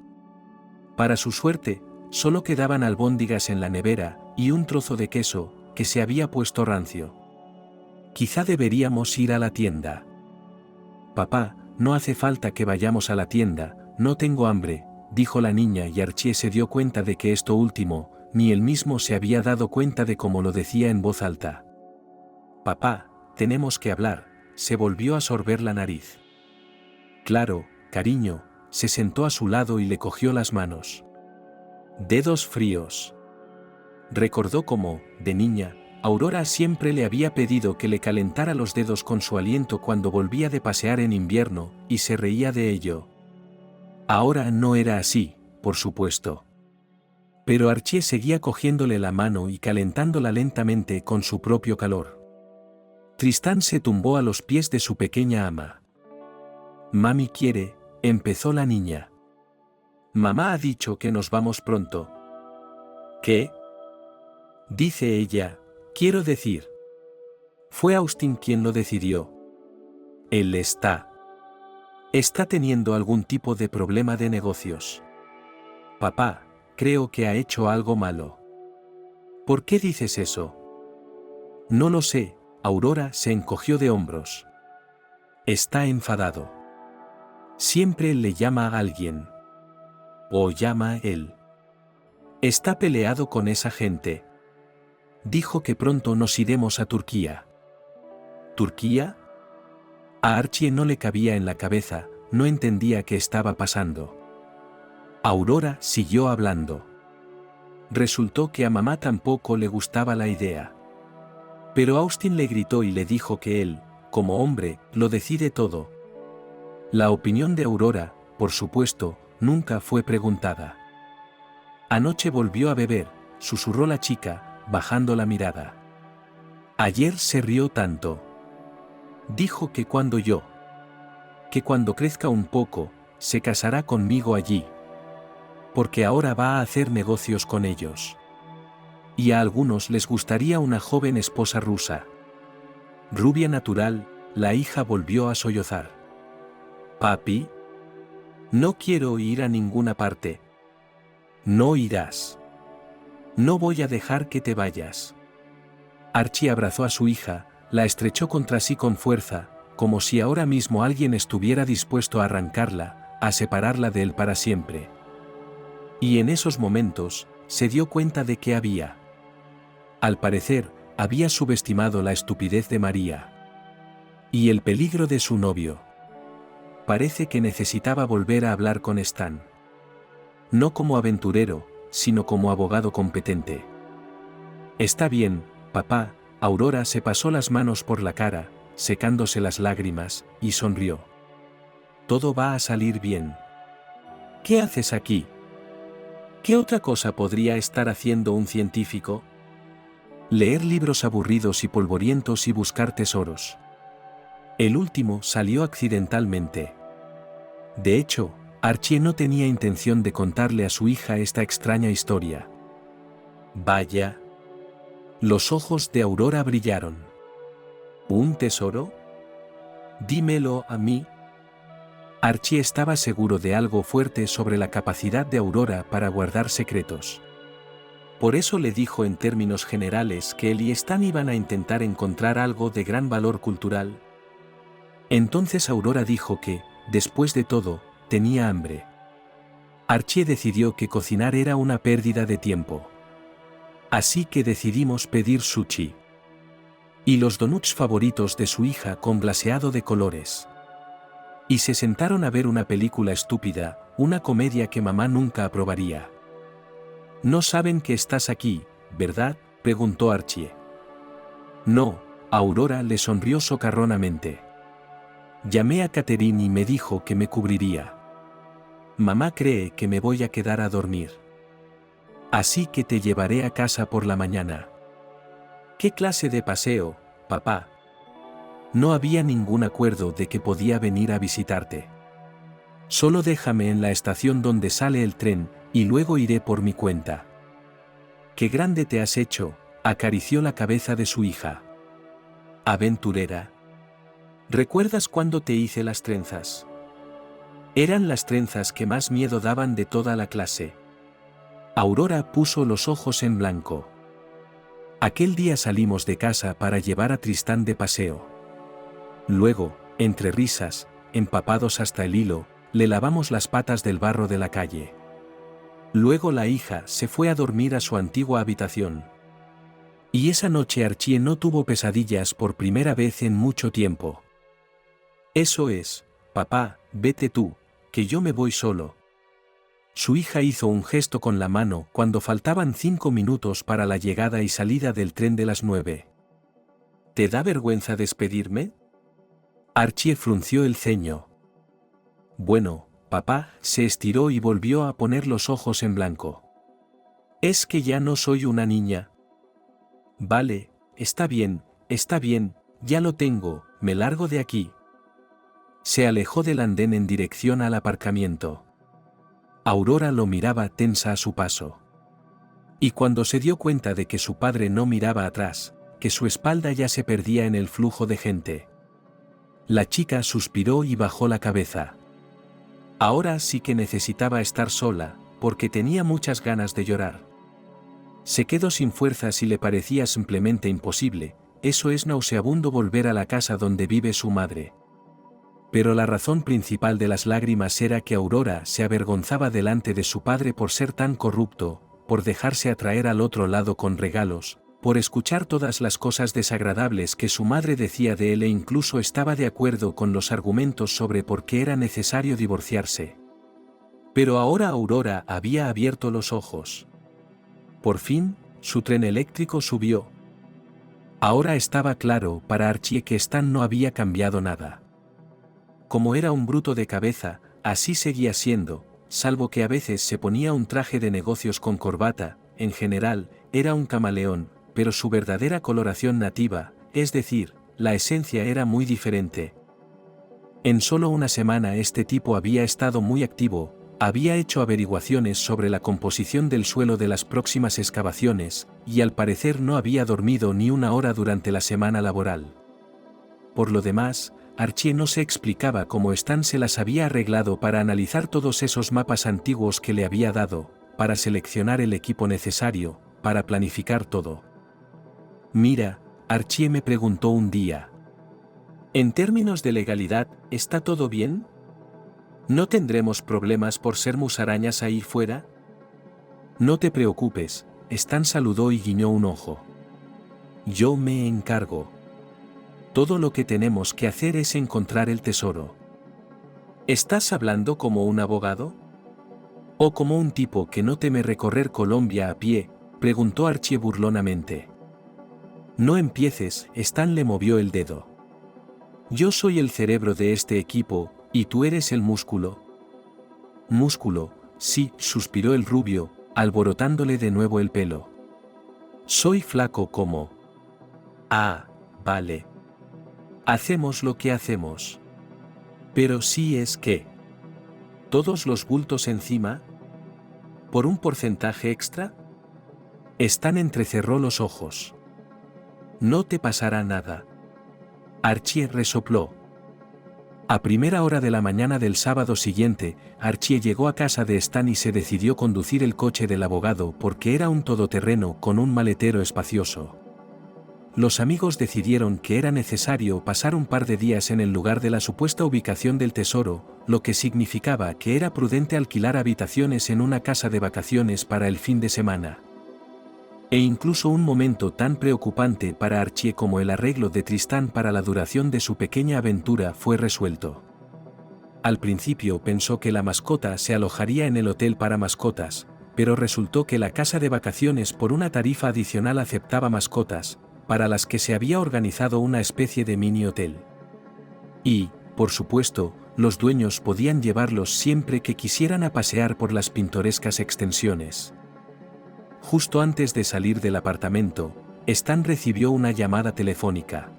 Para su suerte, solo quedaban albóndigas en la nevera y un trozo de queso, que se había puesto rancio. Quizá deberíamos ir a la tienda. Papá, no hace falta que vayamos a la tienda, no tengo hambre, dijo la niña y Archie se dio cuenta de que esto último, ni él mismo se había dado cuenta de cómo lo decía en voz alta. Papá, tenemos que hablar, se volvió a sorber la nariz. Claro, cariño, se sentó a su lado y le cogió las manos. Dedos fríos. Recordó cómo, de niña, Aurora siempre le había pedido que le calentara los dedos con su aliento cuando volvía de pasear en invierno, y se reía de ello. Ahora no era así, por supuesto. Pero Archie seguía cogiéndole la mano y calentándola lentamente con su propio calor. Tristán se tumbó a los pies de su pequeña ama. Mami quiere, empezó la niña. Mamá ha dicho que nos vamos pronto. ¿Qué? Dice ella, quiero decir. Fue Austin quien lo decidió. Él está teniendo algún tipo de problema de negocios. Papá, creo que ha hecho algo malo. ¿Por qué dices eso? No lo sé, Aurora se encogió de hombros. Está enfadado. Siempre le llama a alguien. O llama a él. Está peleado con esa gente. Dijo que pronto nos iremos a Turquía. ¿Turquía? A Archie no le cabía en la cabeza, no entendía qué estaba pasando. Aurora siguió hablando. Resultó que a mamá tampoco le gustaba la idea. Pero Austin le gritó y le dijo que él, como hombre, lo decide todo. La opinión de Aurora, por supuesto, nunca fue preguntada. Anoche volvió a beber, susurró la chica, bajando la mirada. Ayer se rió tanto. Dijo que cuando crezca un poco, se casará conmigo allí. Porque ahora va a hacer negocios con ellos. Y a algunos les gustaría una joven esposa rusa. Rubia natural, la hija volvió a sollozar. Papi, no quiero ir a ninguna parte. No irás. No voy a dejar que te vayas. Archie abrazó a su hija, la estrechó contra sí con fuerza, como si ahora mismo alguien estuviera dispuesto a arrancarla, a separarla de él para siempre. Y en esos momentos, se dio cuenta de que había. Al parecer, había subestimado la estupidez de María. Y el peligro de su novio. Parece que necesitaba volver a hablar con Stan. No como aventurero, sino como abogado competente. Está bien, papá. Aurora se pasó las manos por la cara, secándose las lágrimas, y sonrió. Todo va a salir bien. ¿Qué haces aquí? ¿Qué otra cosa podría estar haciendo un científico? Leer libros aburridos y polvorientos y buscar tesoros. El último salió accidentalmente. De hecho, Archie no tenía intención de contarle a su hija esta extraña historia. Vaya. Los ojos de Aurora brillaron. ¿Un tesoro? Dímelo a mí. Archie estaba seguro de algo fuerte sobre la capacidad de Aurora para guardar secretos. Por eso le dijo en términos generales que él y Stan iban a intentar encontrar algo de gran valor cultural. Entonces Aurora dijo que, después de todo, tenía hambre. Archie decidió que cocinar era una pérdida de tiempo. Así que decidimos pedir sushi. Y los donuts favoritos de su hija con glaseado de colores. Y se sentaron a ver una película estúpida, una comedia que mamá nunca aprobaría. No saben que estás aquí, ¿verdad?, preguntó Archie. No, Aurora le sonrió socarronamente. Llamé a Catherine y me dijo que me cubriría. Mamá cree que me voy a quedar a dormir. Así que te llevaré a casa por la mañana. ¿Qué clase de paseo, papá? No había ningún acuerdo de que podía venir a visitarte. Solo déjame en la estación donde sale el tren, y luego iré por mi cuenta. ¡Qué grande te has hecho!, acarició la cabeza de su hija. Aventurera. ¿Recuerdas cuando te hice las trenzas? Eran las trenzas que más miedo daban de toda la clase. Aurora puso los ojos en blanco. Aquel día salimos de casa para llevar a Tristán de paseo. Luego, entre risas, empapados hasta el hilo, le lavamos las patas del barro de la calle. Luego la hija se fue a dormir a su antigua habitación. Y esa noche Archie no tuvo pesadillas por primera vez en mucho tiempo. Eso es, papá, vete tú, que yo me voy solo. Su hija hizo un gesto con la mano cuando faltaban 5 minutos para la llegada y salida del tren de las 9. ¿Te da vergüenza despedirme? Archie frunció el ceño. Bueno, papá, se estiró y volvió a poner los ojos en blanco. ¿Es que ya no soy una niña? Vale, está bien, ya lo tengo, me largo de aquí. Se alejó del andén en dirección al aparcamiento. Aurora lo miraba tensa a su paso. Y cuando se dio cuenta de que su padre no miraba atrás, que su espalda ya se perdía en el flujo de gente. La chica suspiró y bajó la cabeza. Ahora sí que necesitaba estar sola, porque tenía muchas ganas de llorar. Se quedó sin fuerzas y le parecía simplemente imposible, eso es nauseabundo volver a la casa donde vive su madre. Pero la razón principal de las lágrimas era que Aurora se avergonzaba delante de su padre por ser tan corrupto, por dejarse atraer al otro lado con regalos, por escuchar todas las cosas desagradables que su madre decía de él e incluso estaba de acuerdo con los argumentos sobre por qué era necesario divorciarse. Pero ahora Aurora había abierto los ojos. Por fin, su tren eléctrico subió. Ahora estaba claro para Archie que Stan no había cambiado nada. Como era un bruto de cabeza, así seguía siendo, salvo que a veces se ponía un traje de negocios con corbata, en general, era un camaleón, pero su verdadera coloración nativa, es decir, la esencia era muy diferente. En solo una semana este tipo había estado muy activo, Había hecho averiguaciones sobre la composición del suelo de las próximas excavaciones, y al parecer no había dormido ni una hora durante la semana laboral. Por lo demás, Archie no se explicaba cómo Stan se las había arreglado para analizar todos esos mapas antiguos que le había dado, para seleccionar el equipo necesario, para planificar todo. Mira, Archie me preguntó un día. En términos de legalidad, ¿está todo bien? ¿No tendremos problemas por ser musarañas ahí fuera? No te preocupes, Stan saludó y guiñó un ojo. Yo me encargo. Todo lo que tenemos que hacer es encontrar el tesoro. ¿Estás hablando como un abogado? ¿O como un tipo que no teme recorrer Colombia a pie?, preguntó Archie burlonamente. No empieces, Stan le movió el dedo. Yo soy el cerebro de este equipo, y tú eres el músculo. Músculo, sí, suspiró el rubio, alborotándole de nuevo el pelo. Soy flaco como... Ah, vale. Hacemos lo que hacemos. Pero sí es que... ¿Todos los bultos encima? ¿Por un porcentaje extra? Stan entrecerró los ojos. No te pasará nada. Archie resopló. A primera hora de la mañana del sábado siguiente, Archie llegó a casa de Stan y se decidió conducir el coche del abogado porque era un todoterreno con un maletero espacioso. Los amigos decidieron que era necesario pasar un par de días en el lugar de la supuesta ubicación del tesoro, lo que significaba que era prudente alquilar habitaciones en una casa de vacaciones para el fin de semana. E incluso un momento tan preocupante para Archie como el arreglo de Tristán para la duración de su pequeña aventura fue resuelto. Al principio pensó que la mascota se alojaría en el hotel para mascotas, pero resultó que la casa de vacaciones por una tarifa adicional aceptaba mascotas, para las que se había organizado una especie de mini hotel. Y, por supuesto, los dueños podían llevarlos siempre que quisieran a pasear por las pintorescas extensiones. Justo antes de salir del apartamento, Stan recibió una llamada telefónica.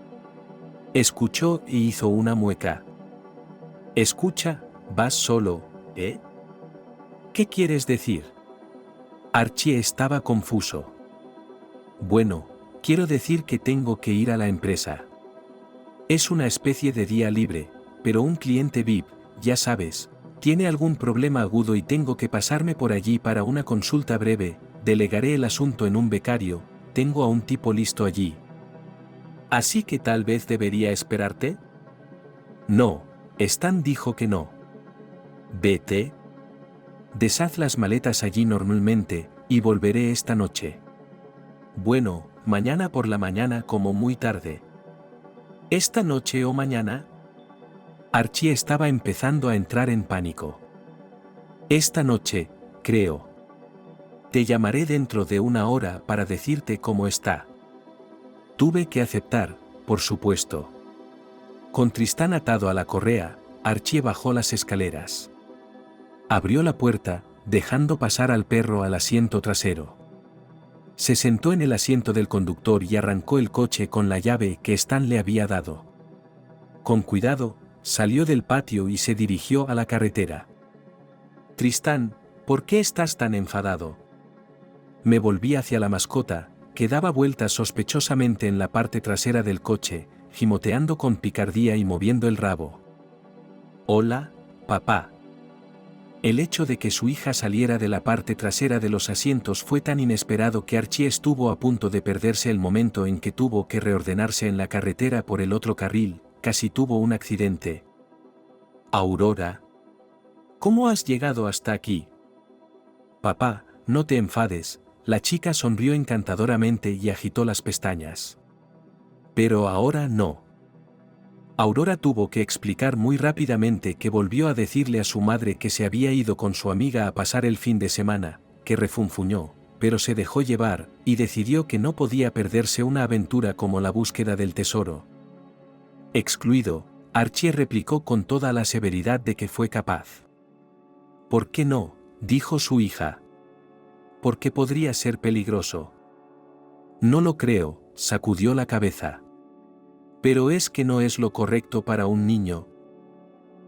Escuchó y hizo una mueca. Escucha, vas solo, ¿eh? ¿Qué quieres decir? Archie estaba confuso. Bueno, quiero decir que tengo que ir a la empresa. Es una especie de día libre, pero un cliente VIP, ya sabes, tiene algún problema agudo y tengo que pasarme por allí para una consulta breve. Delegaré el asunto en un becario, tengo a un tipo listo allí. ¿Así que tal vez debería esperarte? No, Stan dijo que no. Vete. Deshaz las maletas allí normalmente, y volveré esta noche. Bueno, mañana por la mañana como muy tarde. ¿Esta noche o mañana? Archie estaba empezando a entrar en pánico. Esta noche, creo. Te llamaré dentro de una hora para decirte cómo está. Tuve que aceptar, por supuesto. Con Tristán atado a la correa, Archie bajó las escaleras. Abrió la puerta, dejando pasar al perro al asiento trasero. Se sentó en el asiento del conductor y arrancó el coche con la llave que Stan le había dado. Con cuidado, salió del patio y se dirigió a la carretera. Tristán, ¿por qué estás tan enfadado? Me volví hacia la mascota, que daba vueltas sospechosamente en la parte trasera del coche, gimoteando con picardía y moviendo el rabo. Hola, papá. El hecho de que su hija saliera de la parte trasera de los asientos fue tan inesperado que Archie estuvo a punto de perderse el momento en que tuvo que reordenarse en la carretera por el otro carril, casi tuvo un accidente. Aurora. ¿Cómo has llegado hasta aquí? Papá, no te enfades. La chica sonrió encantadoramente y agitó las pestañas. Pero ahora no. Aurora tuvo que explicar muy rápidamente que volvió a decirle a su madre que se había ido con su amiga a pasar el fin de semana, que refunfuñó, pero se dejó llevar, y decidió que no podía perderse una aventura como la búsqueda del tesoro. Excluido, Archie replicó con toda la severidad de que fue capaz. ¿Por qué no?, dijo su hija. Porque podría ser peligroso. No lo creo, sacudió la cabeza. Pero es que no es lo correcto para un niño.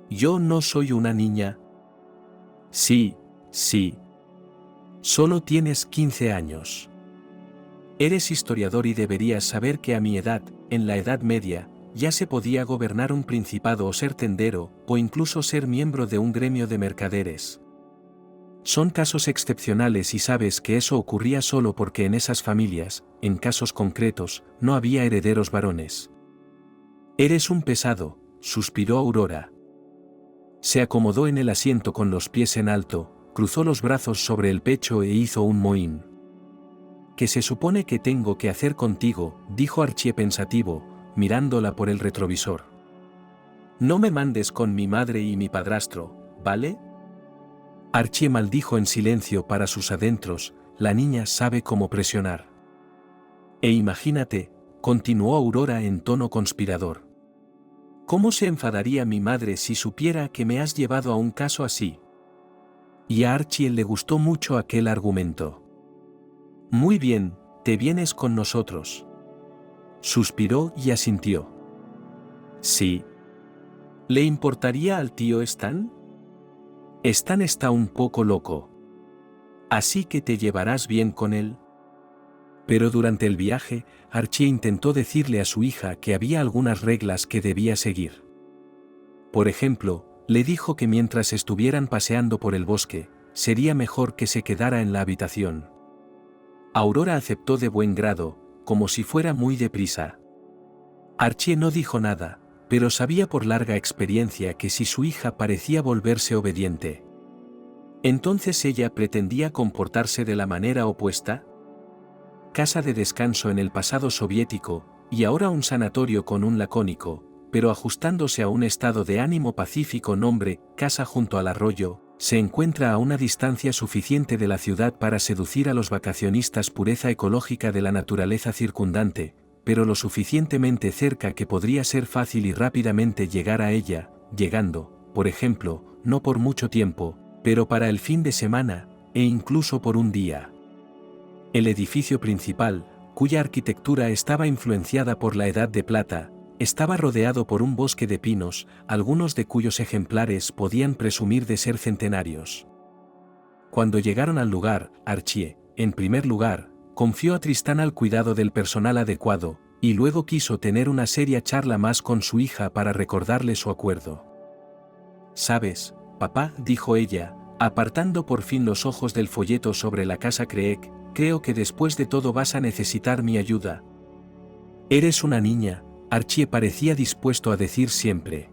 Yo no soy una niña. Sí, sí. Solo tienes 15 años. Eres historiador y deberías saber que a mi edad, en la Edad Media, ya se podía gobernar un principado o ser tendero, o incluso ser miembro de un gremio de mercaderes. Son casos excepcionales y sabes que eso ocurría solo porque en esas familias, en casos concretos, no había herederos varones. Eres un pesado, suspiró Aurora. Se acomodó en el asiento con los pies en alto, cruzó los brazos sobre el pecho e hizo un mohín. ¿Qué se supone que tengo que hacer contigo?, dijo Archie pensativo, mirándola por el retrovisor. No me mandes con mi madre y mi padrastro, ¿vale? Archie maldijo en silencio para sus adentros, la niña sabe cómo presionar. E imagínate, continuó Aurora en tono conspirador. ¿Cómo se enfadaría mi madre si supiera que me has llevado a un caso así? Y a Archie le gustó mucho aquel argumento. Muy bien, te vienes con nosotros. Suspiró y asintió. Sí. ¿Le importaría al tío Stan? Stan está un poco loco. Así que te llevarás bien con él. Pero durante el viaje, Archie intentó decirle a su hija que había algunas reglas que debía seguir. Por ejemplo, le dijo que mientras estuvieran paseando por el bosque, sería mejor que se quedara en la habitación. Aurora aceptó de buen grado, como si fuera muy deprisa. Archie no dijo nada, pero sabía por larga experiencia que si su hija parecía volverse obediente, entonces ella pretendía comportarse de la manera opuesta. Casa de descanso en el pasado soviético, y ahora un sanatorio con un lacónico, pero ajustándose a un estado de ánimo pacífico nombre, casa junto al arroyo, se encuentra a una distancia suficiente de la ciudad para seducir a los vacacionistas pureza ecológica de la naturaleza circundante, pero lo suficientemente cerca que podría ser fácil y rápidamente llegar a ella, llegando, por ejemplo, no por mucho tiempo, pero para el fin de semana, e incluso por un día. El edificio principal, cuya arquitectura estaba influenciada por la Edad de Plata, estaba rodeado por un bosque de pinos, algunos de cuyos ejemplares podían presumir de ser centenarios. Cuando llegaron al lugar, Archie, en primer lugar, confió a Tristán al cuidado del personal adecuado, y luego quiso tener una seria charla más con su hija para recordarle su acuerdo. «¿Sabes, papá?», dijo ella, apartando por fin los ojos del folleto sobre la casa Creek, «creo que después de todo vas a necesitar mi ayuda». «Eres una niña», Archie parecía dispuesto a decir siempre.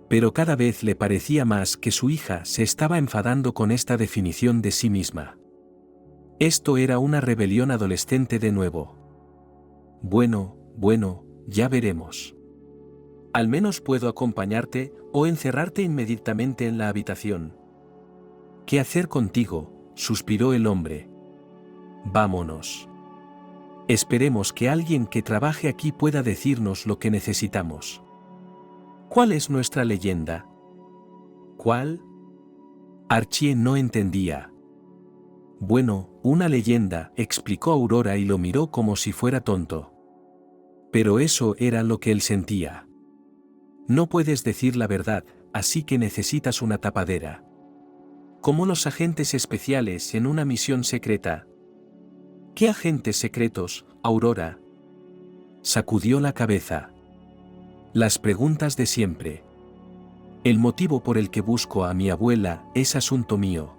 Pero cada vez le parecía más que su hija se estaba enfadando con esta definición de sí misma. Esto era una rebelión adolescente de nuevo. Bueno, ya veremos. Al menos puedo acompañarte, o encerrarte inmediatamente en la habitación. ¿Qué hacer contigo?, suspiró el hombre. Vámonos. Esperemos que alguien que trabaje aquí pueda decirnos lo que necesitamos. ¿Cuál es nuestra leyenda? ¿Cuál? Archie no entendía. Bueno, una leyenda, explicó Aurora y lo miró como si fuera tonto. Pero eso era lo que él sentía. No puedes decir la verdad, así que necesitas una tapadera. Como los agentes especiales en una misión secreta. ¿Qué agentes secretos, Aurora? Sacudió la cabeza. Las preguntas de siempre. El motivo por el que busco a mi abuela es asunto mío.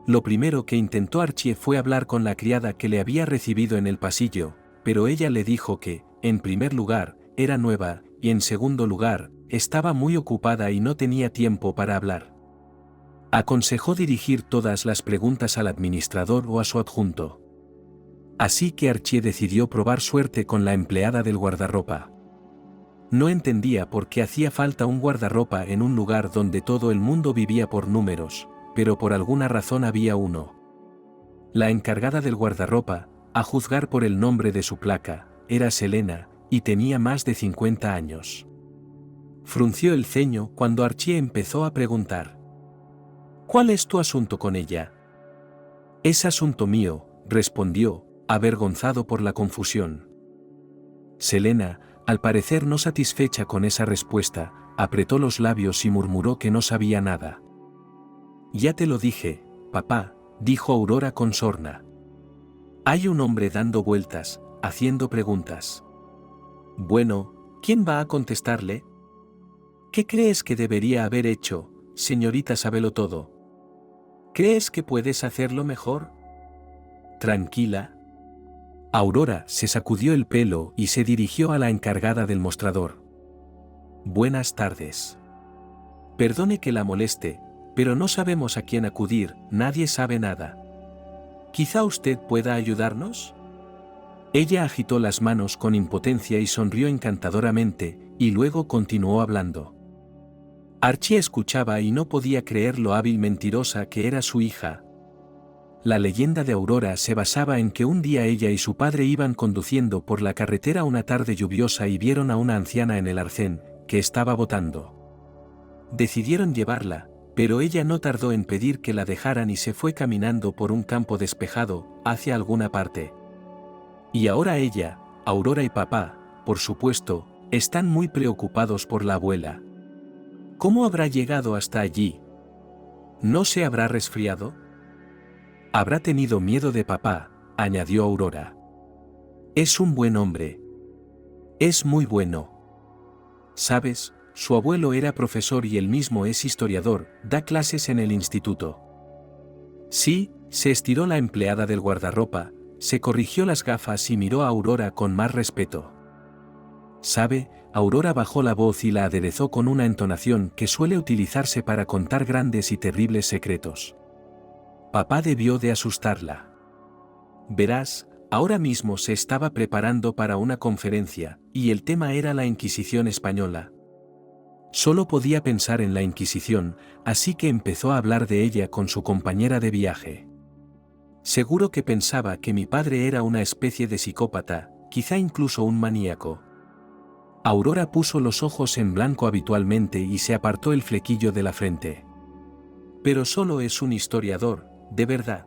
Lo primero que intentó Archie fue hablar con la criada que le había recibido en el pasillo, pero ella le dijo que, en primer lugar, era nueva, y en segundo lugar, estaba muy ocupada y no tenía tiempo para hablar. Aconsejó dirigir todas las preguntas al administrador o a su adjunto. Así que Archie decidió probar suerte con la empleada del guardarropa. No entendía por qué hacía falta un guardarropa en un lugar donde todo el mundo vivía por números, pero por alguna razón había uno. La encargada del guardarropa, a juzgar por el nombre de su placa, era Selena, y tenía más de 50 años. Frunció el ceño cuando Archie empezó a preguntar. «¿Cuál es tu asunto con ella?» «Es asunto mío», respondió, avergonzado por la confusión. Selena, al parecer no satisfecha con esa respuesta, apretó los labios y murmuró que no sabía nada. Ya te lo dije, papá, dijo Aurora con sorna. Hay un hombre dando vueltas, haciendo preguntas. Bueno, ¿quién va a contestarle? ¿Qué crees que debería haber hecho, señorita Sabelotodo? ¿Crees que puedes hacerlo mejor? Tranquila. Aurora se sacudió el pelo y se dirigió a la encargada del mostrador. Buenas tardes. Perdone que la moleste, pero no sabemos a quién acudir, nadie sabe nada. ¿Quizá usted pueda ayudarnos? Ella agitó las manos con impotencia y sonrió encantadoramente, y luego continuó hablando. Archie escuchaba y no podía creer lo hábil mentirosa que era su hija. La leyenda de Aurora se basaba en que un día ella y su padre iban conduciendo por la carretera una tarde lluviosa y vieron a una anciana en el arcén, que estaba botando. Decidieron llevarla, pero ella no tardó en pedir que la dejaran y se fue caminando por un campo despejado, hacia alguna parte. Y ahora ella, Aurora y papá, por supuesto, están muy preocupados por la abuela. ¿Cómo habrá llegado hasta allí? ¿No se habrá resfriado? Habrá tenido miedo de papá, añadió Aurora. Es un buen hombre. Es muy bueno. ¿Sabes? Su abuelo era profesor y él mismo es historiador, da clases en el instituto. Sí, se estiró la empleada del guardarropa, se corrigió las gafas y miró a Aurora con más respeto. ¿Sabe? Aurora bajó la voz y la aderezó con una entonación que suele utilizarse para contar grandes y terribles secretos. Papá debió de asustarla. Verás, ahora mismo se estaba preparando para una conferencia, y el tema era la Inquisición española. Solo podía pensar en la Inquisición, así que empezó a hablar de ella con su compañera de viaje. Seguro que pensaba que mi padre era una especie de psicópata, quizá incluso un maníaco. Aurora puso los ojos en blanco habitualmente y se apartó el flequillo de la frente. Pero solo es un historiador, de verdad.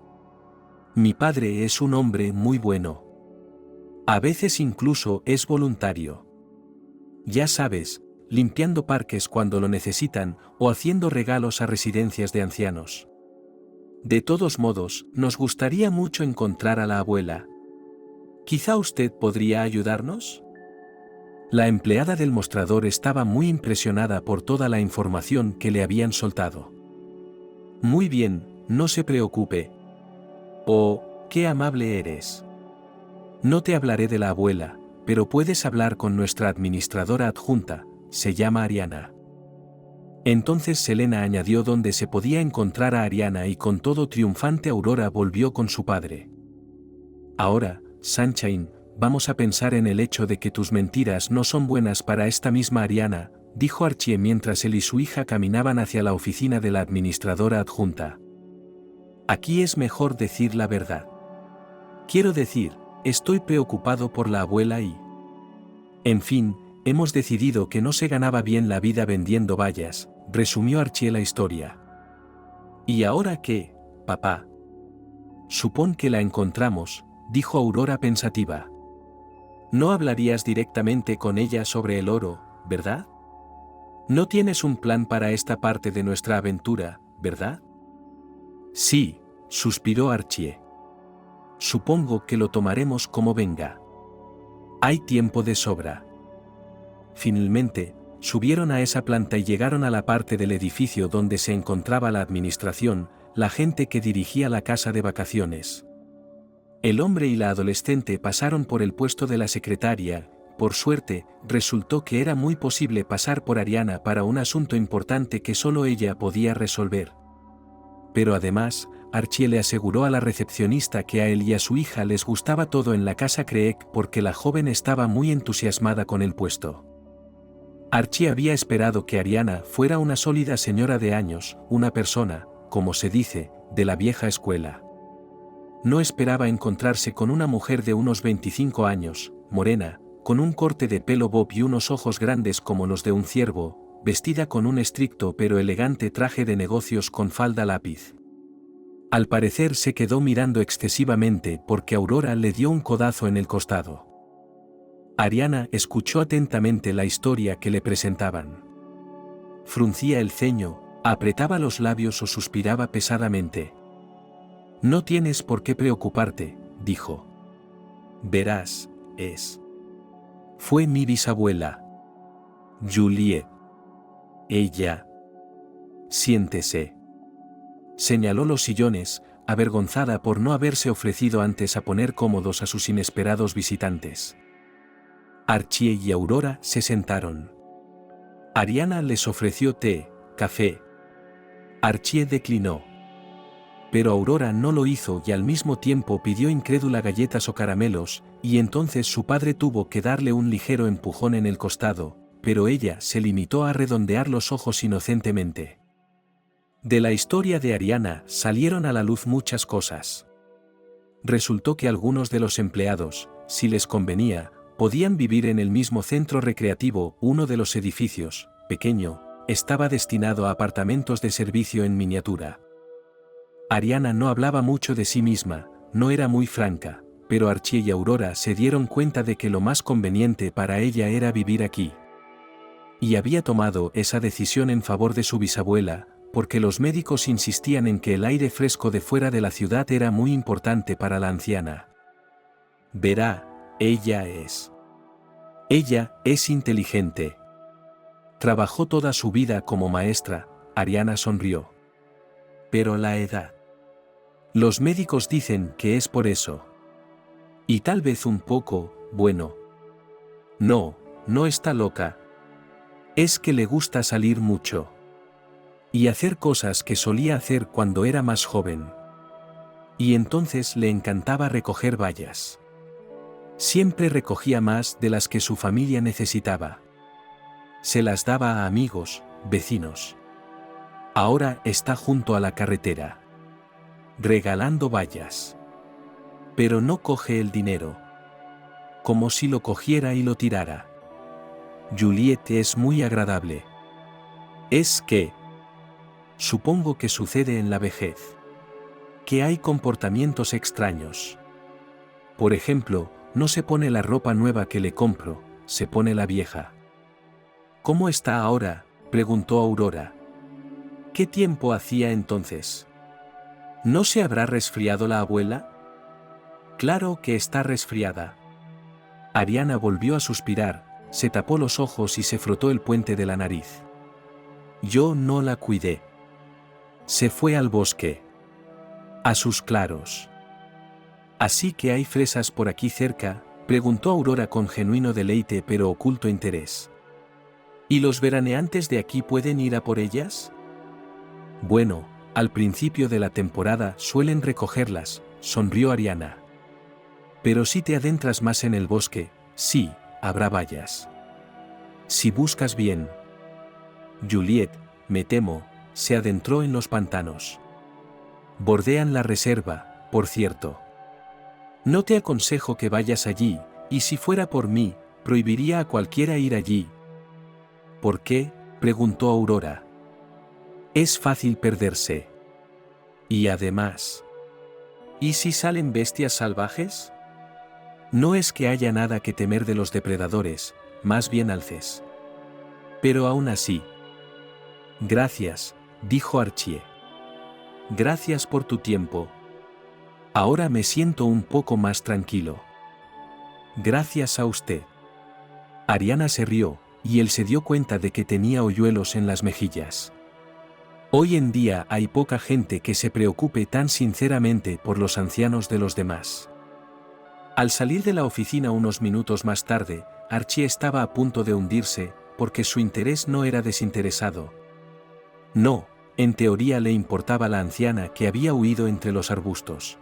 Mi padre es un hombre muy bueno. A veces incluso es voluntario. Ya sabes, limpiando parques cuando lo necesitan o haciendo regalos a residencias de ancianos. De todos modos, nos gustaría mucho encontrar a la abuela. ¿Quizá usted podría ayudarnos? La empleada del mostrador estaba muy impresionada por toda la información que le habían soltado. Muy bien, no se preocupe. Oh, qué amable eres. No te hablaré de la abuela, pero puedes hablar con nuestra administradora adjunta, se llama Ariana. Entonces Selena añadió dónde se podía encontrar a Ariana y con todo triunfante Aurora volvió con su padre. Ahora, Sunshine, vamos a pensar en el hecho de que tus mentiras no son buenas para esta misma Ariana, dijo Archie mientras él y su hija caminaban hacia la oficina de la administradora adjunta. Aquí es mejor decir la verdad. Quiero decir, estoy preocupado por la abuela y... En fin, hemos decidido que no se ganaba bien la vida vendiendo bayas, resumió Archie la historia. ¿Y ahora qué, papá? Supón que la encontramos, dijo Aurora pensativa. No hablarías directamente con ella sobre el oro, ¿verdad? No tienes un plan para esta parte de nuestra aventura, ¿verdad? Sí, suspiró Archie. Supongo que lo tomaremos como venga. Hay tiempo de sobra. Finalmente, subieron a esa planta y llegaron a la parte del edificio donde se encontraba la administración, la gente que dirigía la casa de vacaciones. El hombre y la adolescente pasaron por el puesto de la secretaria. Por suerte, resultó que era muy posible pasar por Ariana para un asunto importante que solo ella podía resolver. Pero además, Archie le aseguró a la recepcionista que a él y a su hija les gustaba todo en la casa Craig porque la joven estaba muy entusiasmada con el puesto. Archie había esperado que Ariana fuera una sólida señora de años, una persona, como se dice, de la vieja escuela. No esperaba encontrarse con una mujer de unos 25 años, morena, con un corte de pelo bob y unos ojos grandes como los de un ciervo, vestida con un estricto pero elegante traje de negocios con falda lápiz. Al parecer se quedó mirando excesivamente porque Aurora le dio un codazo en el costado. Ariana escuchó atentamente la historia que le presentaban. Fruncía el ceño, Apretaba los labios o suspiraba pesadamente. No tienes por qué preocuparte, dijo. Verás, fue mi bisabuela. Juliet. Ella. Siéntese. Señaló los sillones, avergonzada por no haberse ofrecido antes a poner cómodos a sus inesperados visitantes. Archie y Aurora se sentaron. Ariana les ofreció té, café. Archie declinó. Pero Aurora no lo hizo y al mismo tiempo pidió incrédula galletas o caramelos, y entonces su padre tuvo que darle un ligero empujón en el costado, pero ella se limitó a redondear los ojos inocentemente. De la historia de Ariana salieron a la luz muchas cosas. Resultó que algunos de los empleados, si les convenía, podían vivir en el mismo centro recreativo. Uno de los edificios, pequeño, estaba destinado a apartamentos de servicio en miniatura. Ariana no hablaba mucho de sí misma, no era muy franca, pero Archie y Aurora se dieron cuenta de que lo más conveniente para ella era vivir aquí. Y había tomado esa decisión en favor de su bisabuela, porque los médicos insistían en que el aire fresco de fuera de la ciudad era muy importante para la anciana. Verá, ella es inteligente. Trabajó toda su vida como maestra. Ariana sonrió. Pero la edad. Los médicos dicen que es por eso. Y tal vez un poco, bueno. No está loca. Es que le gusta salir mucho. Y hacer cosas que solía hacer cuando era más joven. Y entonces le encantaba recoger bayas. Siempre recogía más de las que su familia necesitaba. Se las daba a amigos, vecinos. Ahora está junto a la carretera. Regalando bayas. Pero no coge el dinero. Como si lo cogiera y lo tirara. Juliet es muy agradable. Es que... Supongo que sucede en la vejez. Que hay comportamientos extraños. Por ejemplo, no se pone la ropa nueva que le compro, se pone la vieja. ¿Cómo está ahora?, preguntó Aurora. ¿Qué tiempo hacía entonces? ¿No se habrá resfriado la abuela? Claro que está resfriada. Ariana volvió a suspirar, se tapó los ojos y se frotó el puente de la nariz. Yo no la cuidé. Se fue al bosque. A sus claros. ¿Así que hay fresas por aquí cerca?, preguntó Aurora con genuino deleite pero oculto interés. ¿Y los veraneantes de aquí pueden ir a por ellas? Bueno, al principio de la temporada suelen recogerlas, sonrió Ariana. Pero si te adentras más en el bosque, sí, habrá bayas. Si buscas bien. Juliet, me temo, se adentró en los pantanos. Bordean la reserva, por cierto. No te aconsejo que vayas allí, y si fuera por mí, prohibiría a cualquiera ir allí. ¿Por qué?, preguntó Aurora. Es fácil perderse. Y además... ¿Y si salen bestias salvajes? No es que haya nada que temer de los depredadores, más bien alces. Pero aún así... Gracias, dijo Archie. Gracias por tu tiempo. Ahora me siento un poco más tranquilo. Gracias a usted. Ariana se rió, y él se dio cuenta de que tenía hoyuelos en las mejillas. Hoy en día hay poca gente que se preocupe tan sinceramente por los ancianos de los demás. Al salir de la oficina unos minutos más tarde, Archie estaba a punto de hundirse, porque su interés no era desinteresado. No, en teoría le importaba la anciana que había huido entre los arbustos.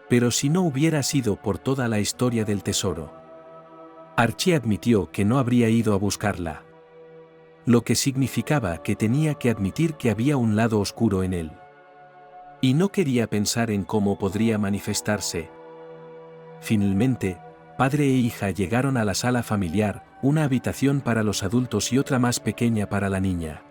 Pero si no hubiera sido por toda la historia del tesoro. Archie admitió que no habría ido a buscarla. Lo que significaba que tenía que admitir que había un lado oscuro en él. Y no quería pensar en cómo podría manifestarse. Finalmente, padre e hija llegaron a la sala familiar, una habitación para los adultos y otra más pequeña para la niña.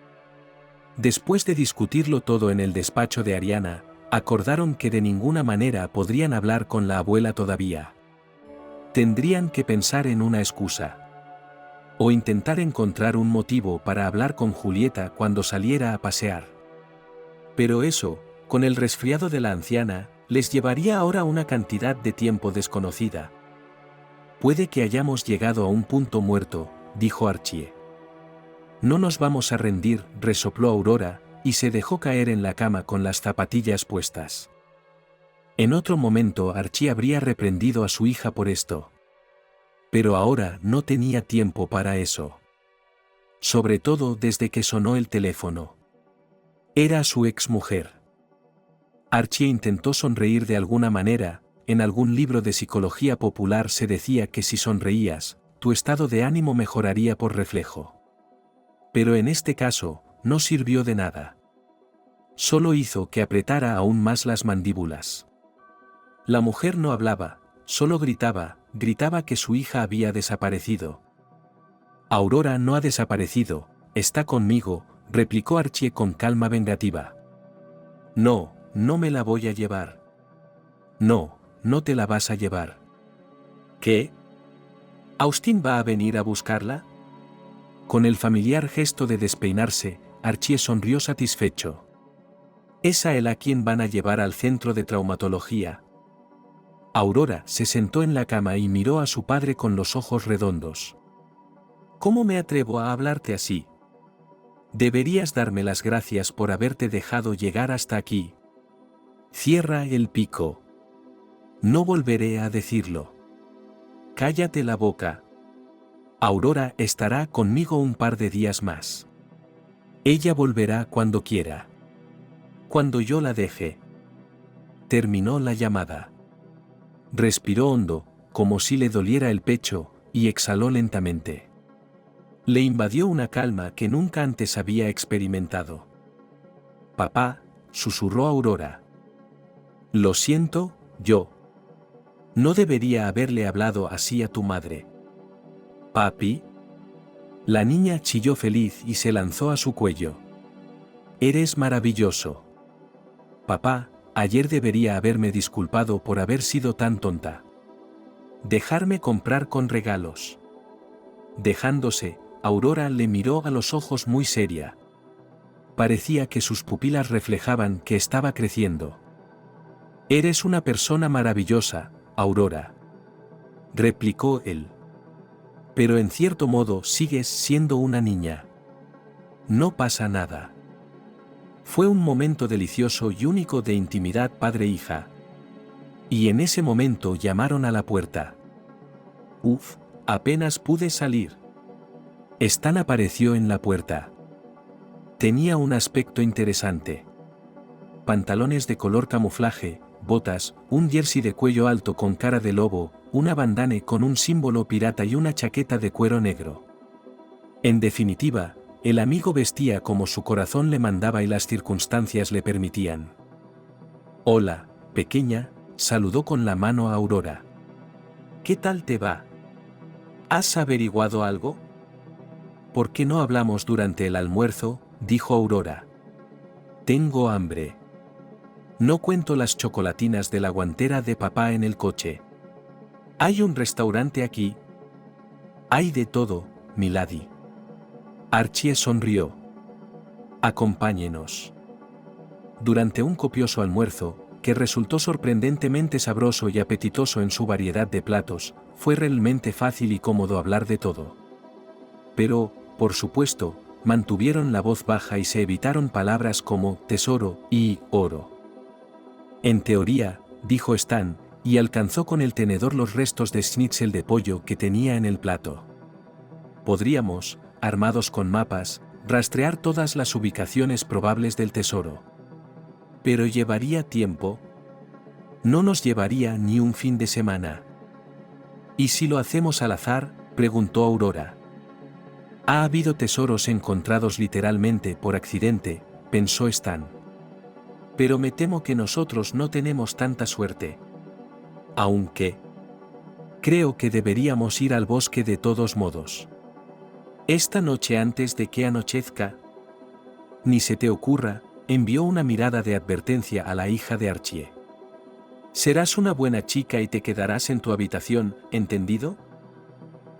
Después de discutirlo todo en el despacho de Ariana, acordaron que de ninguna manera podrían hablar con la abuela todavía. Tendrían que pensar en una excusa. O intentar encontrar un motivo para hablar con Julieta cuando saliera a pasear. Pero eso, con el resfriado de la anciana, les llevaría ahora una cantidad de tiempo desconocida. Puede que hayamos llegado a un punto muerto, dijo Archie. No nos vamos a rendir, resopló Aurora, y se dejó caer en la cama con las zapatillas puestas. En otro momento Archie habría reprendido a su hija por esto. Pero ahora no tenía tiempo para eso. Sobre todo desde que sonó el teléfono. Era su exmujer. Archie intentó sonreír de alguna manera. En algún libro de psicología popular se decía que si sonreías, tu estado de ánimo mejoraría por reflejo. Pero en este caso, no sirvió de nada. Solo hizo que apretara aún más las mandíbulas. La mujer no hablaba, solo gritaba que su hija había desaparecido. Aurora no ha desaparecido, está conmigo, replicó Archie con calma vengativa. No, no me la voy a llevar. No, no te la vas a llevar. ¿Qué? ¿Austin va a venir a buscarla? Con el familiar gesto de despeinarse, Archie sonrió satisfecho. ¿Es a él a quien van a llevar al centro de traumatología? Aurora se sentó en la cama y miró a su padre con los ojos redondos. ¿Cómo me atrevo a hablarte así? Deberías darme las gracias por haberte dejado llegar hasta aquí. Cierra el pico. No volveré a decirlo. Cállate la boca. Aurora estará conmigo un par de días más. Ella volverá cuando quiera. Cuando yo la deje. Terminó la llamada. Respiró hondo, como si le doliera el pecho, y exhaló lentamente. Le invadió una calma que nunca antes había experimentado. Papá, susurró Aurora. Lo siento, yo. No debería haberle hablado así a tu madre. Papi. La niña chilló feliz y se lanzó a su cuello. Eres maravilloso. Papá, ayer debería haberme disculpado por haber sido tan tonta. Dejarme comprar con regalos. Dejándose, Aurora le miró a los ojos muy seria. Parecía que sus pupilas reflejaban que estaba creciendo. Eres una persona maravillosa, Aurora. Replicó él. Pero en cierto modo sigues siendo una niña. No pasa nada. Fue un momento delicioso y único de intimidad padre-hija. Y en ese momento llamaron a la puerta. Uf, apenas pude salir. Stan apareció en la puerta. Tenía un aspecto interesante. Pantalones de color camuflaje, botas, un jersey de cuello alto con cara de lobo, una bandana con un símbolo pirata y una chaqueta de cuero negro. En definitiva, el amigo vestía como su corazón le mandaba y las circunstancias le permitían. Hola, pequeña, saludó con la mano a Aurora. ¿Qué tal te va? ¿Has averiguado algo? ¿Por qué no hablamos durante el almuerzo?, dijo Aurora. Tengo hambre. No cuento las chocolatinas de la guantera de papá en el coche. ¿Hay un restaurante aquí? Hay de todo, milady. Archie sonrió. Acompáñenos. Durante un copioso almuerzo, que resultó sorprendentemente sabroso y apetitoso en su variedad de platos, fue realmente fácil y cómodo hablar de todo. Pero, por supuesto, mantuvieron la voz baja y se evitaron palabras como tesoro y oro. En teoría, dijo Stan, y alcanzó con el tenedor los restos de schnitzel de pollo que tenía en el plato. Podríamos, armados con mapas, rastrear todas las ubicaciones probables del tesoro. Pero llevaría tiempo. No nos llevaría ni un fin de semana. ¿Y si lo hacemos al azar?, preguntó Aurora. Ha habido tesoros encontrados literalmente por accidente, pensó Stan. Pero me temo que nosotros no tenemos tanta suerte. Aunque creo que deberíamos ir al bosque de todos modos. Esta noche antes de que anochezca. Ni se te ocurra, envió una mirada de advertencia a la hija de Archie. Serás una buena chica y te quedarás en tu habitación, ¿entendido?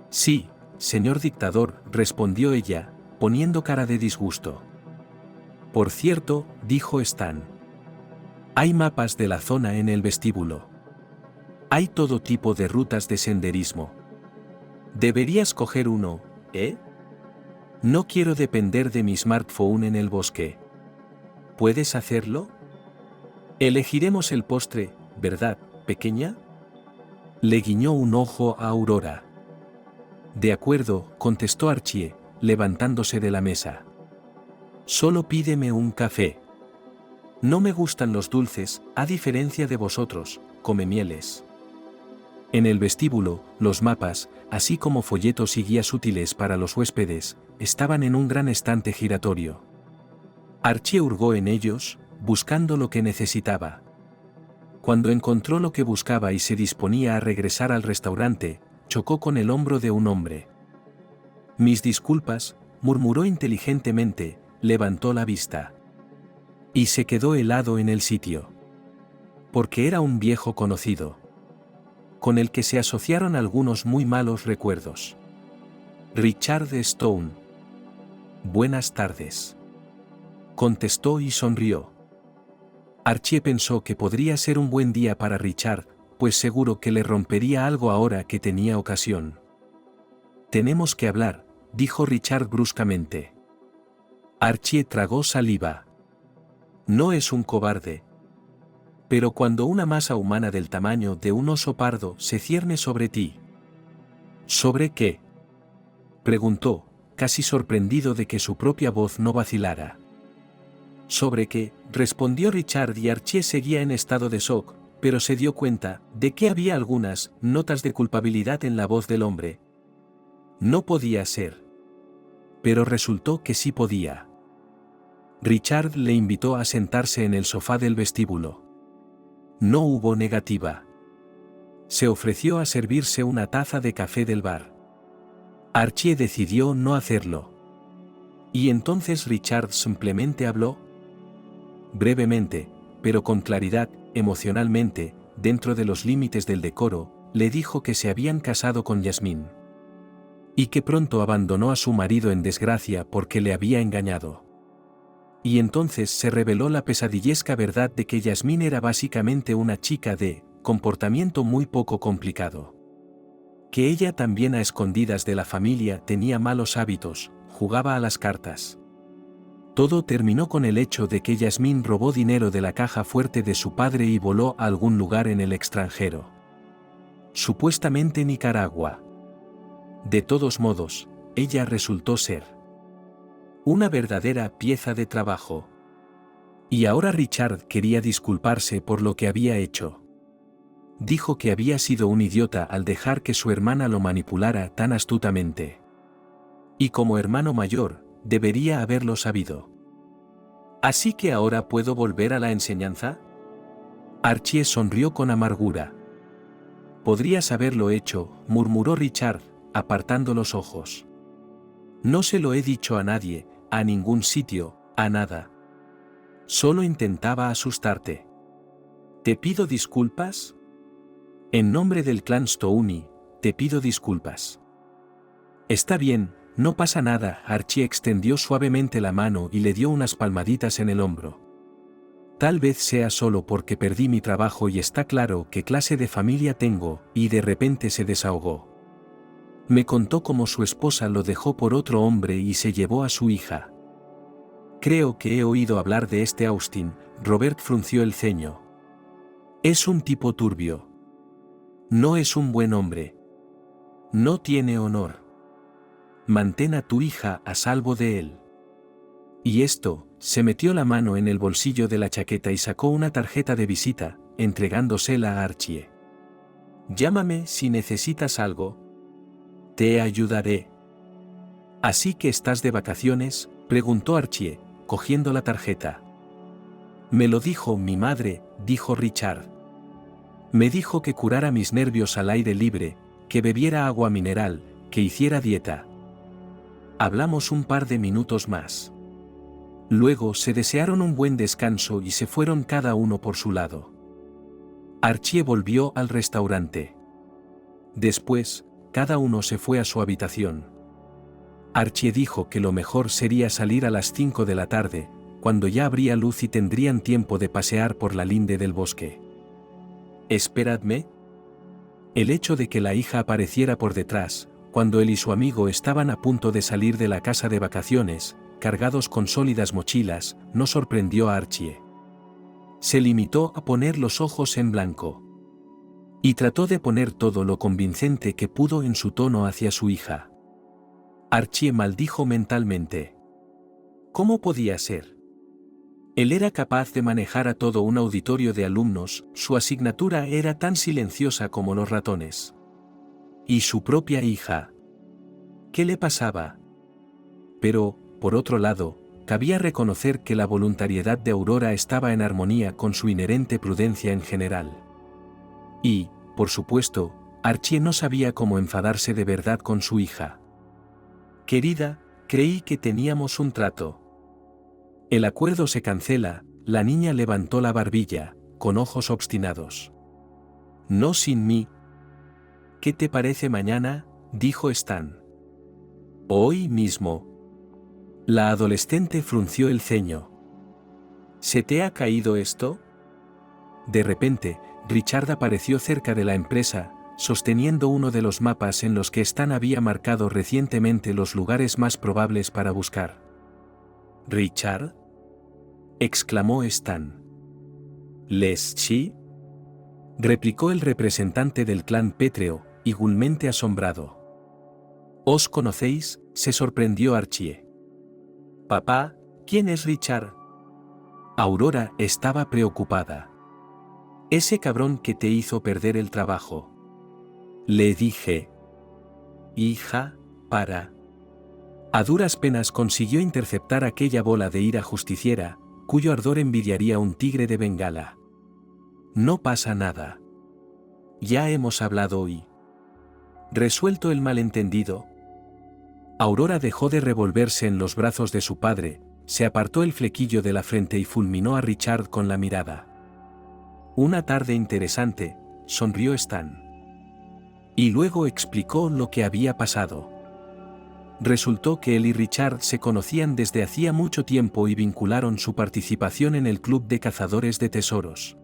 Sí, señor dictador, respondió ella, poniendo cara de disgusto. Por cierto, dijo Stan. Hay mapas de la zona en el vestíbulo. Hay todo tipo de rutas de senderismo. Deberías coger uno, ¿eh? No quiero depender de mi smartphone en el bosque. ¿Puedes hacerlo? Elegiremos el postre, ¿verdad, pequeña? Le guiñó un ojo a Aurora. De acuerdo, contestó Archie, levantándose de la mesa. Solo pídeme un café. No me gustan los dulces, a diferencia de vosotros, come mieles. En el vestíbulo, los mapas, así como folletos y guías útiles para los huéspedes, estaban en un gran estante giratorio. Archie hurgó en ellos, buscando lo que necesitaba. Cuando encontró lo que buscaba y se disponía a regresar al restaurante, chocó con el hombro de un hombre. Mis disculpas, murmuró inteligentemente, levantó la vista. Y se quedó helado en el sitio. Porque era un viejo conocido, con el que se asociaron algunos muy malos recuerdos. Richard Stone. Buenas tardes. Contestó y sonrió. Archie pensó que podría ser un buen día para Richard, pues seguro que le rompería algo ahora que tenía ocasión. Tenemos que hablar, dijo Richard bruscamente. Archie tragó saliva. No es un cobarde. Pero cuando una masa humana del tamaño de un oso pardo se cierne sobre ti. ¿Sobre qué? Preguntó, casi sorprendido de que su propia voz no vacilara. ¿Sobre qué?, respondió Richard, y Archie seguía en estado de shock, pero se dio cuenta de que había algunas notas de culpabilidad en la voz del hombre. No podía ser. Pero resultó que sí podía. Richard le invitó a sentarse en el sofá del vestíbulo. No hubo negativa. Se ofreció a servirse una taza de café del bar. Archie decidió no hacerlo. Y entonces Richard simplemente habló. Brevemente, pero con claridad, emocionalmente, dentro de los límites del decoro, le dijo que se habían casado con Yasmín. Y que pronto abandonó a su marido en desgracia porque le había engañado. Y entonces se reveló la pesadillesca verdad de que Yasmín era básicamente una chica de comportamiento muy poco complicado. Que ella también a escondidas de la familia tenía malos hábitos, jugaba a las cartas. Todo terminó con el hecho de que Yasmín robó dinero de la caja fuerte de su padre y voló a algún lugar en el extranjero. Supuestamente Nicaragua. De todos modos, ella resultó ser una verdadera pieza de trabajo. Y ahora Richard quería disculparse por lo que había hecho. Dijo que había sido un idiota al dejar que su hermana lo manipulara tan astutamente. Y como hermano mayor, debería haberlo sabido. ¿Así que ahora puedo volver a la enseñanza? Archie sonrió con amargura. Podrías haberlo hecho, murmuró Richard, apartando los ojos. No se lo he dicho a nadie, a ningún sitio, a nada. Solo intentaba asustarte. ¿Te pido disculpas? En nombre del clan Stone, te pido disculpas. Está bien, no pasa nada. Archie extendió suavemente la mano y le dio unas palmaditas en el hombro. Tal vez sea solo porque perdí mi trabajo y está claro qué clase de familia tengo, y de repente se desahogó. Me contó cómo su esposa lo dejó por otro hombre y se llevó a su hija. Creo que he oído hablar de este Austin. Robert frunció el ceño. Es un tipo turbio. No es un buen hombre. No tiene honor. Mantén a tu hija a salvo de él. Y esto, se metió la mano en el bolsillo de la chaqueta y sacó una tarjeta de visita, entregándosela a Archie. Llámame si necesitas algo. Te ayudaré. ¿Así que estás de vacaciones?, preguntó Archie, cogiendo la tarjeta. Me lo dijo mi madre, dijo Richard. Me dijo que curara mis nervios al aire libre, que bebiera agua mineral, que hiciera dieta. Hablamos un par de minutos más. Luego se desearon un buen descanso y se fueron cada uno por su lado. Archie volvió al restaurante. Después, cada uno se fue a su habitación. Archie dijo que lo mejor sería salir a las 5 de la tarde, cuando ya habría luz y tendrían tiempo de pasear por la linde del bosque. «¿Esperadme?» El hecho de que la hija apareciera por detrás, cuando él y su amigo estaban a punto de salir de la casa de vacaciones, cargados con sólidas mochilas, no sorprendió a Archie. Se limitó a poner los ojos en blanco. Y trató de poner todo lo convincente que pudo en su tono hacia su hija. Archie maldijo mentalmente. ¿Cómo podía ser? Él era capaz de manejar a todo un auditorio de alumnos, su asignatura era tan silenciosa como los ratones. ¿Y su propia hija? ¿Qué le pasaba? Pero, por otro lado, cabía reconocer que la voluntariedad de Aurora estaba en armonía con su inherente prudencia en general. Y, por supuesto, Archie no sabía cómo enfadarse de verdad con su hija. «Querida, creí que teníamos un trato». «El acuerdo se cancela», la niña levantó la barbilla, con ojos obstinados. «No sin mí». «¿Qué te parece mañana?», dijo Stan. «Hoy mismo». La adolescente frunció el ceño. «¿Se te ha caído esto?». De repente, Richard apareció cerca de la empresa, sosteniendo uno de los mapas en los que Stan había marcado recientemente los lugares más probables para buscar. «¿Richard?», exclamó Stan. «¿Leschi?», replicó el representante del clan pétreo, igualmente asombrado. «¿Os conocéis?», se sorprendió Archie. «Papá, ¿quién es Richard?». Aurora estaba preocupada. «Ese cabrón que te hizo perder el trabajo». Le dije. «Hija, para». A duras penas consiguió interceptar aquella bola de ira justiciera, cuyo ardor envidiaría un tigre de Bengala. «No pasa nada. Ya hemos hablado hoy. Resuelto el malentendido». Aurora dejó de revolverse en los brazos de su padre, se apartó el flequillo de la frente y fulminó a Richard con la mirada. «Una tarde interesante», sonrió Stan. Y luego explicó lo que había pasado. Resultó que él y Richard se conocían desde hacía mucho tiempo y vincularon su participación en el club de cazadores de tesoros.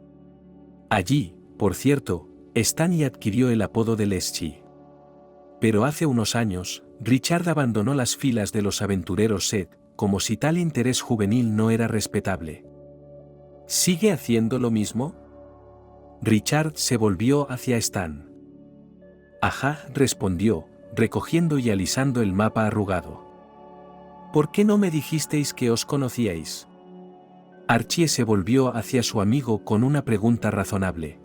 Allí, por cierto, Stan adquirió el apodo de Leschi. Pero hace unos años, Richard abandonó las filas de los aventureros Seth, como si tal interés juvenil no era respetable. ¿Sigue haciendo lo mismo? Richard se volvió hacia Stan. «Ajá», respondió, recogiendo y alisando el mapa arrugado. «¿Por qué no me dijisteis que os conocíais?». Archie se volvió hacia su amigo con una pregunta razonable.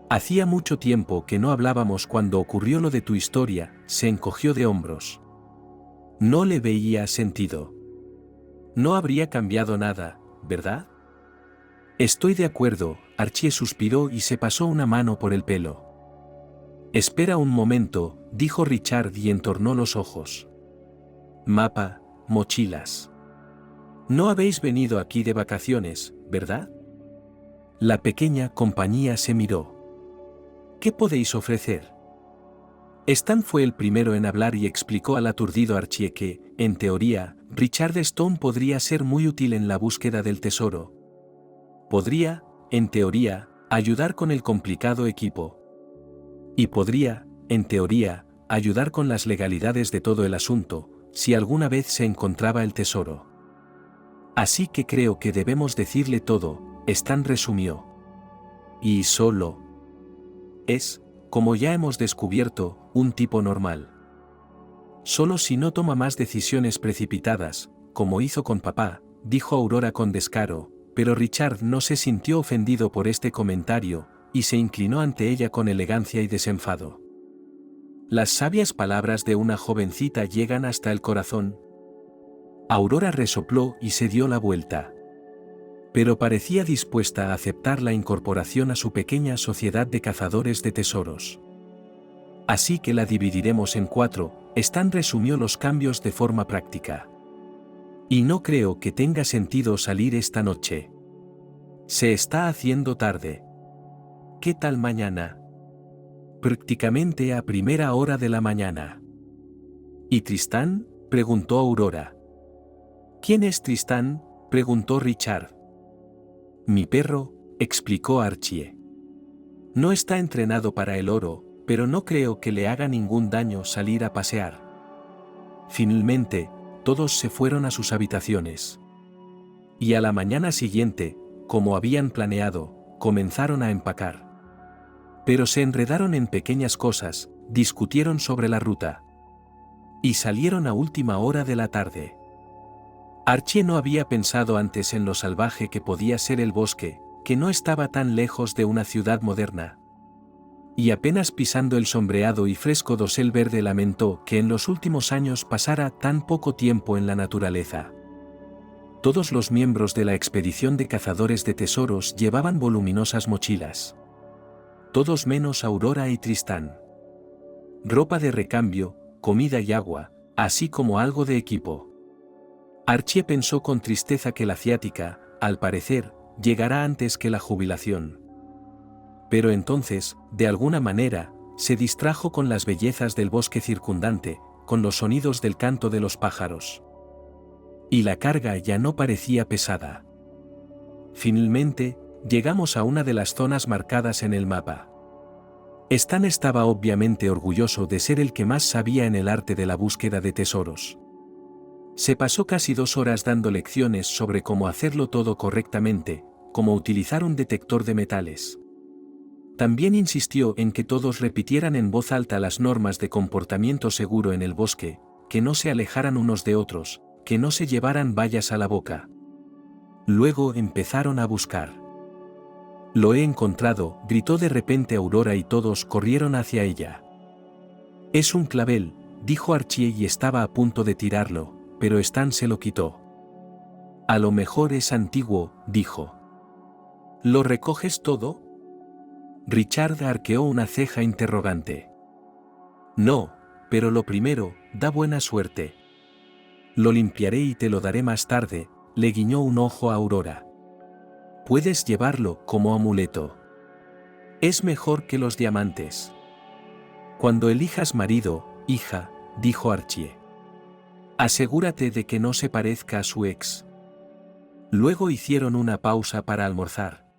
«Hacía mucho tiempo que no hablábamos cuando ocurrió lo de tu historia», se encogió de hombros. No le veía sentido. No habría cambiado nada, ¿verdad? «Estoy de acuerdo», Archie suspiró y se pasó una mano por el pelo. «Espera un momento», dijo Richard y entornó los ojos. «Mapa, mochilas. No habéis venido aquí de vacaciones, ¿verdad?». La pequeña compañía se miró. «¿Qué podéis ofrecer?». Stan fue el primero en hablar y explicó al aturdido Archie que, en teoría, Richard Stone podría ser muy útil en la búsqueda del tesoro. Podría, en teoría, ayudar con el complicado equipo. Y podría, en teoría, ayudar con las legalidades de todo el asunto, si alguna vez se encontraba el tesoro. «Así que creo que debemos decirle todo», Stan resumió. «Y solo es, como ya hemos descubierto, un tipo normal. Solo si no toma más decisiones precipitadas, como hizo con papá», dijo Aurora con descaro, pero Richard no se sintió ofendido por este comentario, y se inclinó ante ella con elegancia y desenfado. «Las sabias palabras de una jovencita llegan hasta el corazón». Aurora resopló y se dio la vuelta. Pero parecía dispuesta a aceptar la incorporación a su pequeña sociedad de cazadores de tesoros. «Así que la dividiremos en 4, Stan resumió los cambios de forma práctica. «Y no creo que tenga sentido salir esta noche. Se está haciendo tarde. ¿Qué tal mañana?». prácticamente a primera hora de la mañana. ¿Y Tristán?, preguntó Aurora. ¿Quién es Tristán?, preguntó Richard. Mi perro, explicó Archie. No está entrenado para el oro, pero no creo que le haga ningún daño salir a pasear. Finalmente, todos se fueron a sus habitaciones. Y a la mañana siguiente, como habían planeado, comenzaron a empacar. Pero se enredaron en pequeñas cosas, discutieron sobre la ruta. Y salieron a última hora de la tarde. Archie no había pensado antes en lo salvaje que podía ser el bosque, que no estaba tan lejos de una ciudad moderna. Y apenas pisando el sombreado y fresco dosel verde lamentó que en los últimos años pasara tan poco tiempo en la naturaleza. Todos los miembros de la expedición de cazadores de tesoros llevaban voluminosas mochilas. Todos menos Aurora y Tristán. Ropa de recambio, comida y agua, así como algo de equipo. Archie pensó con tristeza que la ciática, al parecer, llegará antes que la jubilación. Pero entonces, de alguna manera, se distrajo con las bellezas del bosque circundante, con los sonidos del canto de los pájaros. Y la carga ya no parecía pesada. Finalmente, llegamos a una de las zonas marcadas en el mapa. Stan estaba obviamente orgulloso de ser el que más sabía en el arte de la búsqueda de tesoros. Se pasó casi 2 horas dando lecciones sobre cómo hacerlo todo correctamente, cómo utilizar un detector de metales. También insistió en que todos repitieran en voz alta las normas de comportamiento seguro en el bosque, que no se alejaran unos de otros, que no se llevaran bayas a la boca. Luego empezaron a buscar. «Lo he encontrado», gritó de repente Aurora y todos corrieron hacia ella. «Es un clavel», dijo Archie y estaba a punto de tirarlo, pero Stan se lo quitó. «A lo mejor es antiguo», dijo. «¿Lo recoges todo?» Richard arqueó una ceja interrogante. «No, pero lo primero, da buena suerte». «Lo limpiaré y te lo daré más tarde», le guiñó un ojo a Aurora. «Puedes llevarlo como amuleto. Es mejor que los diamantes». «Cuando elijas marido, hija», dijo Archie. «Asegúrate de que no se parezca a su ex». Luego hicieron una pausa para almorzar.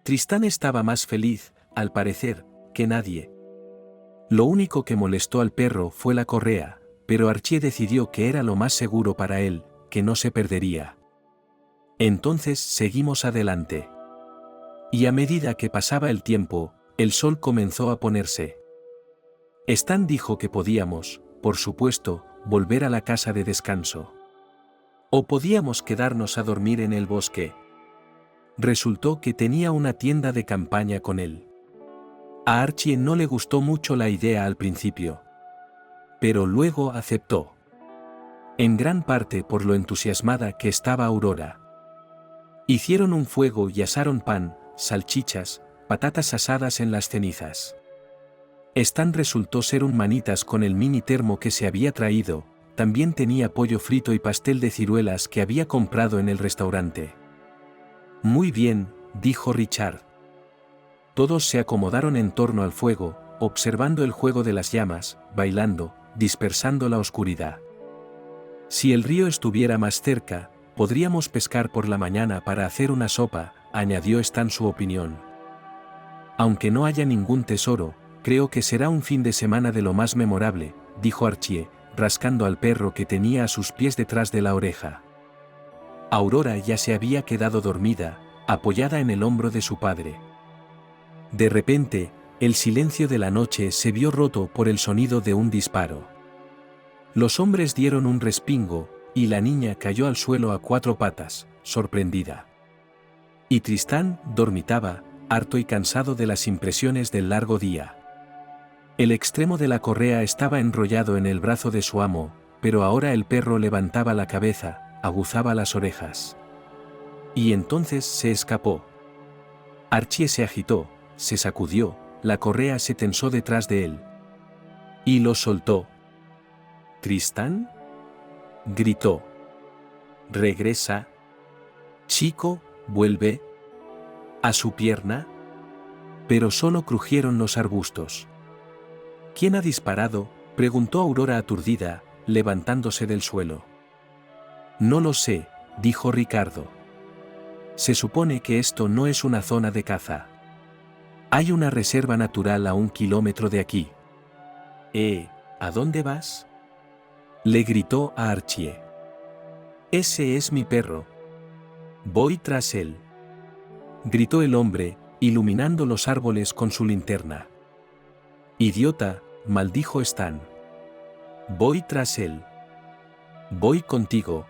Tristán estaba más feliz, al parecer, que nadie. Lo único que molestó al perro fue la correa, pero Archie decidió que era lo más seguro para él, que no se perdería. Entonces seguimos adelante. Y a medida que pasaba el tiempo, el sol comenzó a ponerse. Stan dijo que podíamos, por supuesto, volver a la casa de descanso. O podíamos quedarnos a dormir en el bosque. Resultó que tenía una tienda de campaña con él. A Archie no le gustó mucho la idea al principio. Pero luego aceptó. En gran parte por lo entusiasmada que estaba Aurora. Hicieron un fuego y asaron pan, salchichas, patatas asadas en las cenizas. Stan resultó ser un manitas con el mini termo que se había traído, también tenía pollo frito y pastel de ciruelas que había comprado en el restaurante. «Muy bien», dijo Richard. Todos se acomodaron en torno al fuego, observando el juego de las llamas, bailando, dispersando la oscuridad. «Si el río estuviera más cerca, podríamos pescar por la mañana para hacer una sopa», añadió Stan su opinión. «Aunque no haya ningún tesoro, creo que será un fin de semana de lo más memorable», dijo Archie, rascando al perro que tenía a sus pies detrás de la oreja. Aurora ya se había quedado dormida, apoyada en el hombro de su padre. De repente, el silencio de la noche se vio roto por el sonido de un disparo. Los hombres dieron un respingo, y la niña cayó al suelo a 4 patas, sorprendida. Y Tristán dormitaba, harto y cansado de las impresiones del largo día. El extremo de la correa estaba enrollado en el brazo de su amo, pero ahora el perro levantaba la cabeza, aguzaba las orejas. Y entonces se escapó. Archie se agitó, se sacudió, la correa se tensó detrás de él. Y lo soltó. «¿Tristán?», gritó. «Regresa. Chico, vuelve. ¿A su pierna?». pero solo crujieron los arbustos. ¿Quién ha disparado?, preguntó Aurora aturdida, levantándose del suelo. No lo sé, dijo Ricardo. Se supone que esto no es una zona de caza. Hay una reserva natural a 1 kilómetro de aquí. ¿A dónde vas?, le gritó a Archie. Ese es mi perro. Voy tras él, gritó el hombre, iluminando los árboles con su linterna. Idiota, maldijo Stan. Voy tras él. Voy contigo,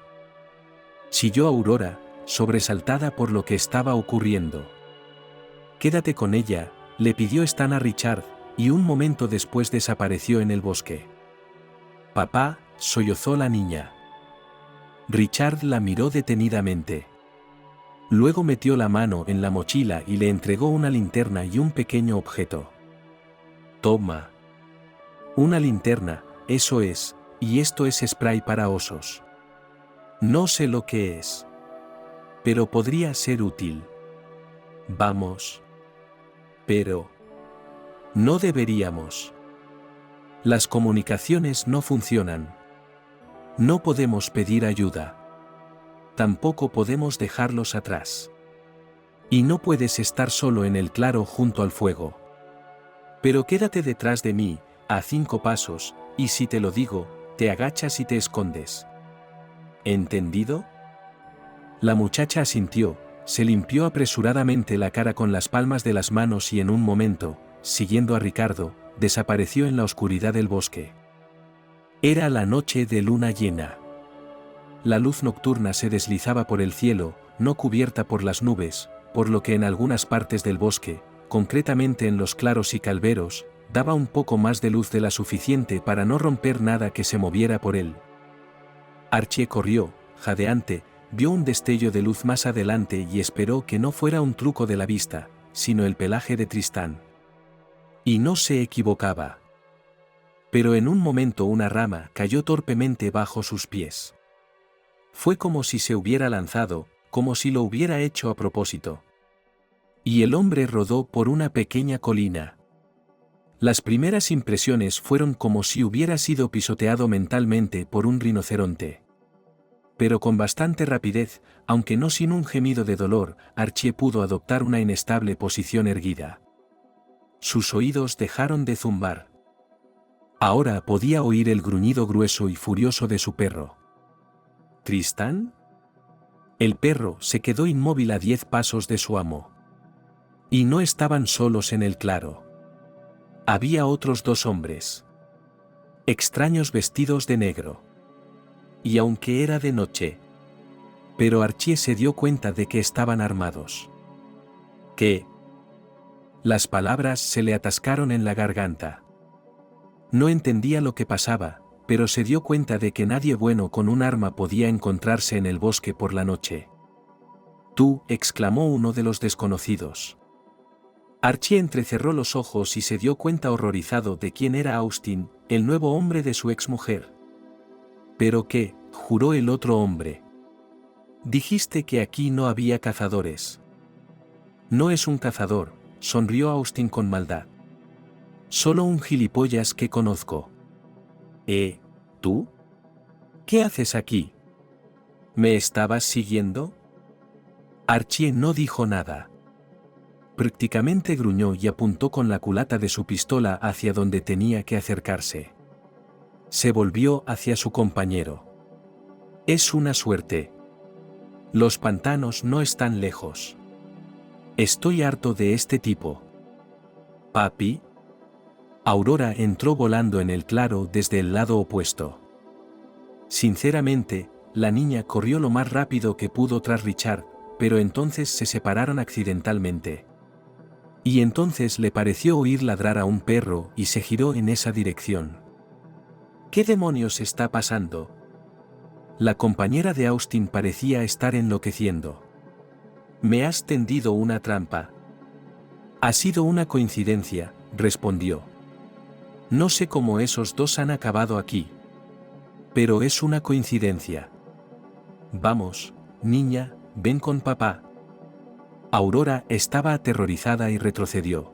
chilló Aurora, sobresaltada por lo que estaba ocurriendo. Quédate con ella, le pidió Stan a Richard, y un momento después desapareció en el bosque. Papá, sollozó la niña. Richard la miró detenidamente. Luego metió la mano en la mochila y le entregó una linterna y un pequeño objeto. Toma. Una linterna, eso es, y esto es spray para osos. No sé lo que es, pero podría ser útil. Vamos. Pero no deberíamos. Las comunicaciones no funcionan. No podemos pedir ayuda. Tampoco podemos dejarlos atrás. Y no puedes estar solo en el claro junto al fuego. Pero quédate detrás de mí, a 5 pasos, y si te lo digo, te agachas y te escondes. ¿Entendido? La muchacha asintió, se limpió apresuradamente la cara con las palmas de las manos y en un momento, siguiendo a Ricardo, desapareció en la oscuridad del bosque. Era la noche de luna llena. La luz nocturna se deslizaba por el cielo, no cubierta por las nubes, por lo que en algunas partes del bosque, concretamente en los claros y calveros, daba un poco más de luz de la suficiente para no romper nada que se moviera por él. Archie corrió, jadeante, vio un destello de luz más adelante y esperó que no fuera un truco de la vista, sino el pelaje de Tristán. Y no se equivocaba. Pero en un momento una rama cayó torpemente bajo sus pies. Fue como si se hubiera lanzado, como si lo hubiera hecho a propósito. Y el hombre rodó por una pequeña colina. Las primeras impresiones fueron como si hubiera sido pisoteado mentalmente por un rinoceronte. Pero con bastante rapidez, aunque no sin un gemido de dolor, Archie pudo adoptar una inestable posición erguida. Sus oídos dejaron de zumbar. Ahora podía oír el gruñido grueso y furioso de su perro. ¿Tristán? El perro se quedó inmóvil a 10 pasos de su amo. Y no estaban solos en el claro. Había otros 2 hombres. Extraños vestidos de negro. Y aunque era de noche. Pero Archie se dio cuenta de que estaban armados. ¿Qué? Las palabras se le atascaron en la garganta. No entendía lo que pasaba, pero se dio cuenta de que nadie bueno con un arma podía encontrarse en el bosque por la noche. «Tú», exclamó uno de los desconocidos. Archie entrecerró los ojos y se dio cuenta horrorizado de quién era Austin, el nuevo hombre de su exmujer. «¿Pero qué?», juró el otro hombre. «Dijiste que aquí no había cazadores». «No es un cazador», sonrió Austin con maldad. «Solo un gilipollas que conozco». ¿Tú? ¿Qué haces aquí? ¿Me estabas siguiendo? Archie no dijo nada. Prácticamente gruñó y apuntó con la culata de su pistola hacia donde tenía que acercarse. Se volvió hacia su compañero. «Es una suerte. Los pantanos no están lejos. Estoy harto de este tipo». «Papi». Aurora entró volando en el claro desde el lado opuesto. Sinceramente, la niña corrió lo más rápido que pudo tras Richard, pero entonces se separaron accidentalmente. Y entonces le pareció oír ladrar a un perro y se giró en esa dirección. ¿Qué demonios está pasando? La compañera de Austin parecía estar enloqueciendo. «Me has tendido una trampa». «Ha sido una coincidencia», respondió. «No sé cómo esos 2 han acabado aquí. Pero es una coincidencia. Vamos, niña, ven con papá». Aurora estaba aterrorizada y retrocedió.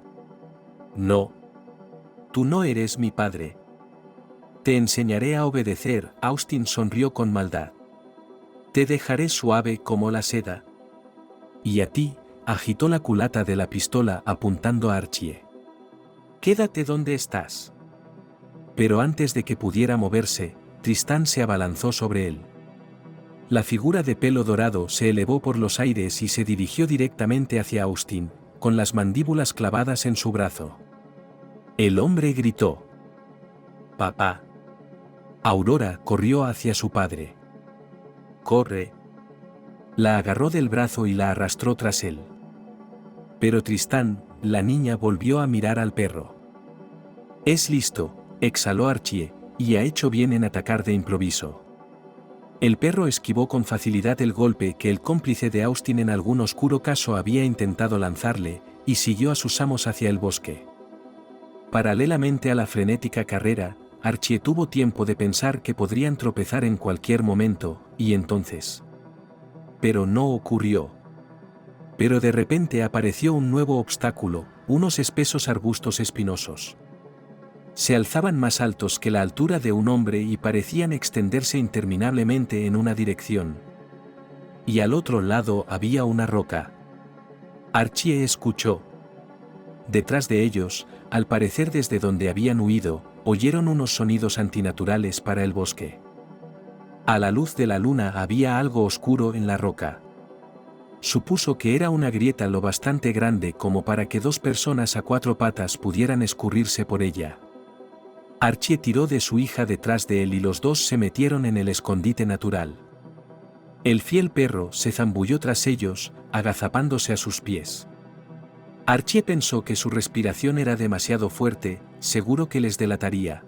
No. Tú no eres mi padre. Te enseñaré a obedecer. Austin sonrió con maldad. Te dejaré suave como la seda. Y a ti, agitó la culata de la pistola apuntando a Archie. Quédate donde estás. Pero antes de que pudiera moverse, Tristán se abalanzó sobre él. La figura de pelo dorado se elevó por los aires y se dirigió directamente hacia Austin, con las mandíbulas clavadas en su brazo. El hombre gritó. «Papá». Aurora corrió hacia su padre. «Corre». La agarró del brazo y la arrastró tras él. Pero Tristán, la niña, volvió a mirar al perro. «Es listo», exhaló Archie, y ha hecho bien en atacar de improviso. El perro esquivó con facilidad el golpe que el cómplice de Austin en algún oscuro caso había intentado lanzarle, y siguió a sus amos hacia el bosque. Paralelamente a la frenética carrera, Archie tuvo tiempo de pensar que podrían tropezar en cualquier momento, y entonces. Pero no ocurrió. Pero de repente apareció un nuevo obstáculo, unos espesos arbustos espinosos. Se alzaban más altos que la altura de un hombre y parecían extenderse interminablemente en una dirección. Y al otro lado había una roca. Archie escuchó. Detrás de ellos, al parecer desde donde habían huido, oyeron unos sonidos antinaturales para el bosque. A la luz de la luna había algo oscuro en la roca. Supuso que era una grieta lo bastante grande como para que dos personas a cuatro patas pudieran escurrirse por ella. Archie tiró de su hija detrás de él y los dos se metieron en el escondite natural. El fiel perro se zambulló tras ellos, agazapándose a sus pies. Archie pensó que su respiración era demasiado fuerte, seguro que les delataría.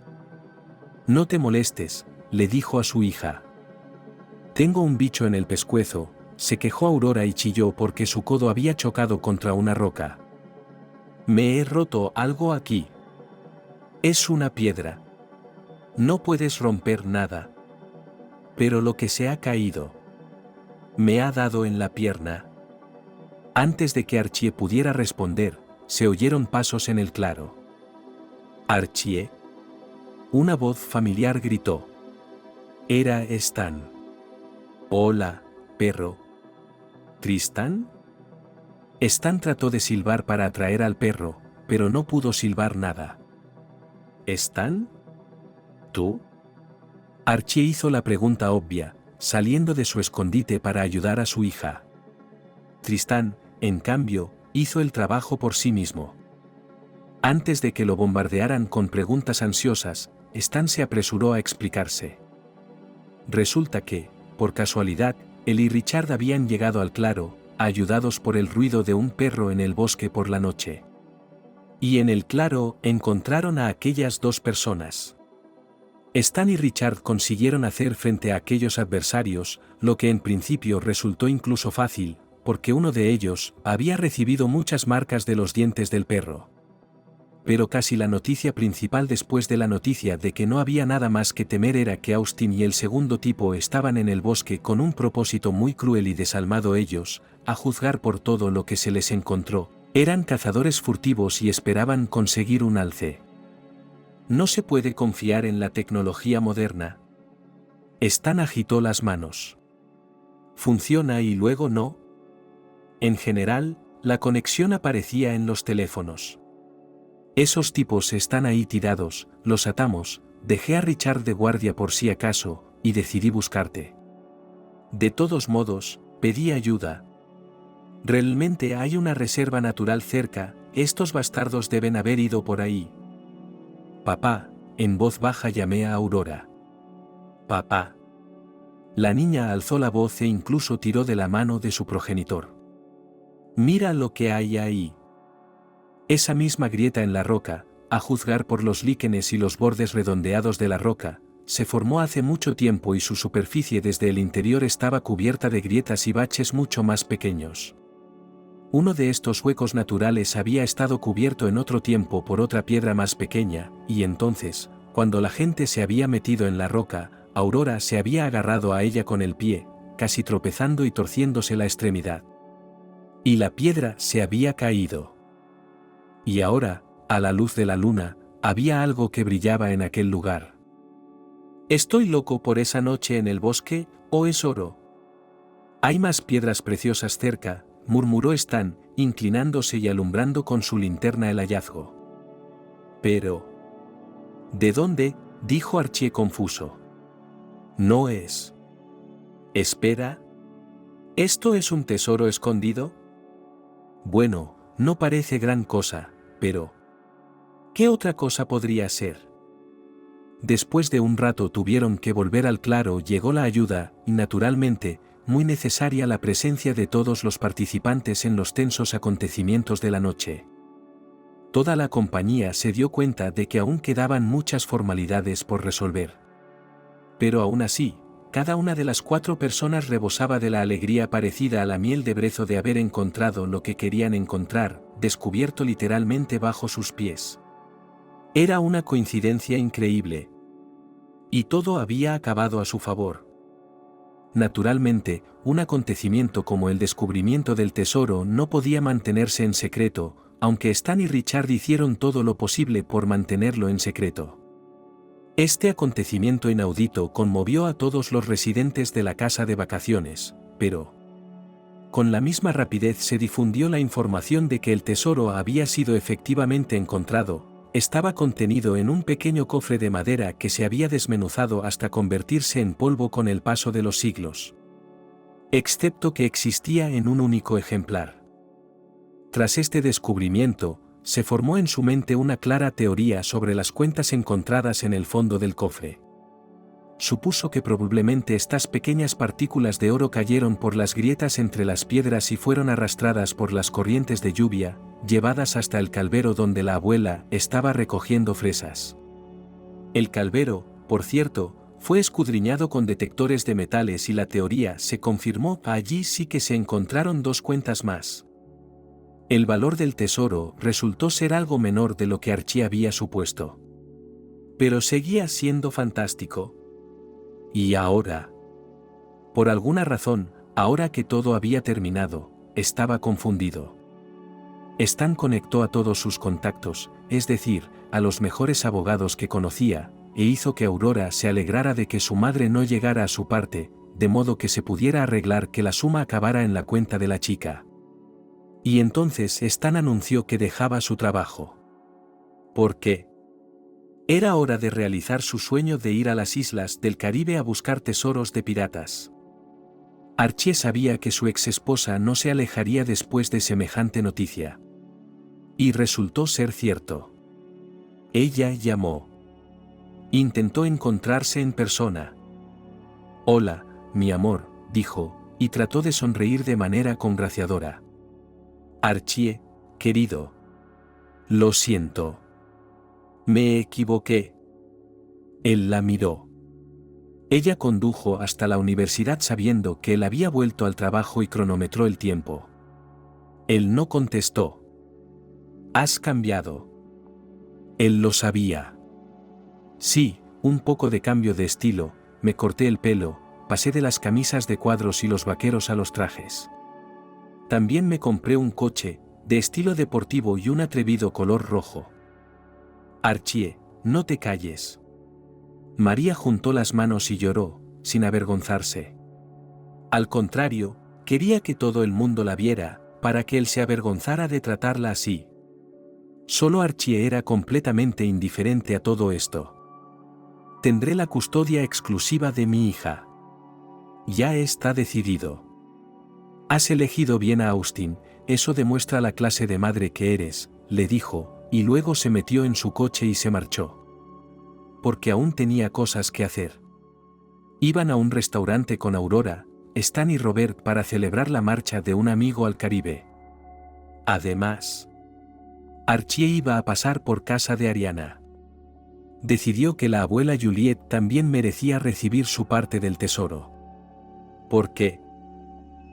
«No te molestes», le dijo a su hija. «Tengo un bicho en el pescuezo», se quejó Aurora y chilló porque su codo había chocado contra una roca. «Me he roto algo aquí». «Es una piedra. No puedes romper nada». «Pero lo que se ha caído. Me ha dado en la pierna». Antes de que Archie pudiera responder, se oyeron pasos en el claro. «¿Archie?». Una voz familiar gritó. Era Stan. «Hola, perro». «¿Tristán?». Stan trató de silbar para atraer al perro, pero no pudo silbar nada. «¿Stan? ¿Tú?». Archie hizo la pregunta obvia, saliendo de su escondite para ayudar a su hija. Tristán, en cambio, hizo el trabajo por sí mismo. Antes de que lo bombardearan con preguntas ansiosas, Stan se apresuró a explicarse. Resulta que, por casualidad, él y Richard habían llegado al claro, ayudados por el ruido de un perro en el bosque por la noche. Y en el claro encontraron a aquellas dos personas. Stan y Richard consiguieron hacer frente a aquellos adversarios, lo que en principio resultó incluso fácil, porque uno de ellos había recibido muchas marcas de los dientes del perro. Pero casi la noticia principal después de la noticia de que no había nada más que temer era que Austin y el segundo tipo estaban en el bosque con un propósito muy cruel y desalmado. Ellos, a juzgar por todo lo que se les encontró, eran cazadores furtivos y esperaban conseguir un alce. No se puede confiar en la tecnología moderna. Stan agitó las manos. Funciona y luego no. En general, la conexión aparecía en los teléfonos. Esos tipos están ahí tirados, los atamos, dejé a Richard de guardia por si acaso, y decidí buscarte. De todos modos, pedí ayuda. Realmente hay una reserva natural cerca, estos bastardos deben haber ido por ahí. Papá, en voz baja llamé a Aurora. Papá. La niña alzó la voz e incluso tiró de la mano de su progenitor. Mira lo que hay ahí. Esa misma grieta en la roca, a juzgar por los líquenes y los bordes redondeados de la roca, se formó hace mucho tiempo y su superficie desde el interior estaba cubierta de grietas y baches mucho más pequeños. Uno de estos huecos naturales había estado cubierto en otro tiempo por otra piedra más pequeña, y entonces, cuando la gente se había metido en la roca, Aurora se había agarrado a ella con el pie, casi tropezando y torciéndose la extremidad. Y la piedra se había caído. Y ahora, A la luz de la luna, había algo que brillaba en aquel lugar. ¿Estoy loco por esa noche en el bosque, o es oro? Hay más piedras preciosas cerca, murmuró Stan, inclinándose y alumbrando con su linterna el hallazgo. Pero... ¿de dónde?, dijo Archie confuso. No es. Espera. ¿Esto es un tesoro escondido? Bueno, no parece gran cosa, pero... ¿qué otra cosa podría ser? Después de un rato tuvieron que volver al claro. Llegó la ayuda, y naturalmente, muy necesaria la presencia de todos los participantes en los tensos acontecimientos de la noche. Toda la compañía se dio cuenta de que aún quedaban muchas formalidades por resolver. Pero aún así, cada una de las 4 personas rebosaba de la alegría parecida a la miel de brezo de haber encontrado lo que querían encontrar, descubierto literalmente bajo sus pies. Era una coincidencia increíble. Y todo había acabado a su favor. Naturalmente, un acontecimiento como el descubrimiento del tesoro no podía mantenerse en secreto, aunque Stan y Richard hicieron todo lo posible por mantenerlo en secreto. Este acontecimiento inaudito conmovió a todos los residentes de la casa de vacaciones, pero... con la misma rapidez se difundió la información de que el tesoro había sido efectivamente encontrado. Estaba contenido en un pequeño cofre de madera que se había desmenuzado hasta convertirse en polvo con el paso de los siglos. Excepto que existía en un único ejemplar. Tras este descubrimiento, se formó en su mente una clara teoría sobre las cuentas encontradas en el fondo del cofre. Supuso que probablemente estas pequeñas partículas de oro cayeron por las grietas entre las piedras y fueron arrastradas por las corrientes de lluvia, llevadas hasta el calvero donde la abuela estaba recogiendo fresas. El calvero, por cierto, fue escudriñado con detectores de metales y la teoría se confirmó. Allí sí que se encontraron 2 cuentas más. El valor del tesoro resultó ser algo menor de lo que Archie había supuesto. Pero seguía siendo fantástico. Y ahora... por alguna razón, ahora que todo había terminado, estaba confundido. Stan conectó a todos sus contactos, es decir, a los mejores abogados que conocía, e hizo que Aurora se alegrara de que su madre no llegara a su parte, de modo que se pudiera arreglar que la suma acabara en la cuenta de la chica. Y entonces Stan anunció que dejaba su trabajo. ¿Por qué? Era hora de realizar su sueño de ir a las islas del Caribe a buscar tesoros de piratas. Archie sabía que su exesposa no se alejaría después de semejante noticia. Y resultó ser cierto. Ella llamó. Intentó encontrarse en persona. «Hola, mi amor», dijo, y trató de sonreír de manera congraciadora. «Archie, querido. Lo siento. Me equivoqué». Él la miró. Ella condujo hasta la universidad sabiendo que él había vuelto al trabajo y cronometró el tiempo. Él no contestó. «Has cambiado». Él lo sabía. «Sí, un poco de cambio de estilo, me corté el pelo, pasé de las camisas de cuadros y los vaqueros a los trajes. También me compré un coche, de estilo deportivo y un atrevido color rojo». «Archie, no te calles». María juntó las manos y lloró, sin avergonzarse. Al contrario, quería que todo el mundo la viera, para que él se avergonzara de tratarla así. Solo Archie era completamente indiferente a todo esto. «Tendré la custodia exclusiva de mi hija». «Ya está decidido». «Has elegido bien a Austin, eso demuestra la clase de madre que eres», le dijo, y luego se metió en su coche y se marchó. Porque aún tenía cosas que hacer. Iban a un restaurante con Aurora, Stan y Robert para celebrar la marcha de un amigo al Caribe. Además, Archie iba a pasar por casa de Ariana. Decidió que la abuela Juliet también merecía recibir su parte del tesoro. ¿Por qué?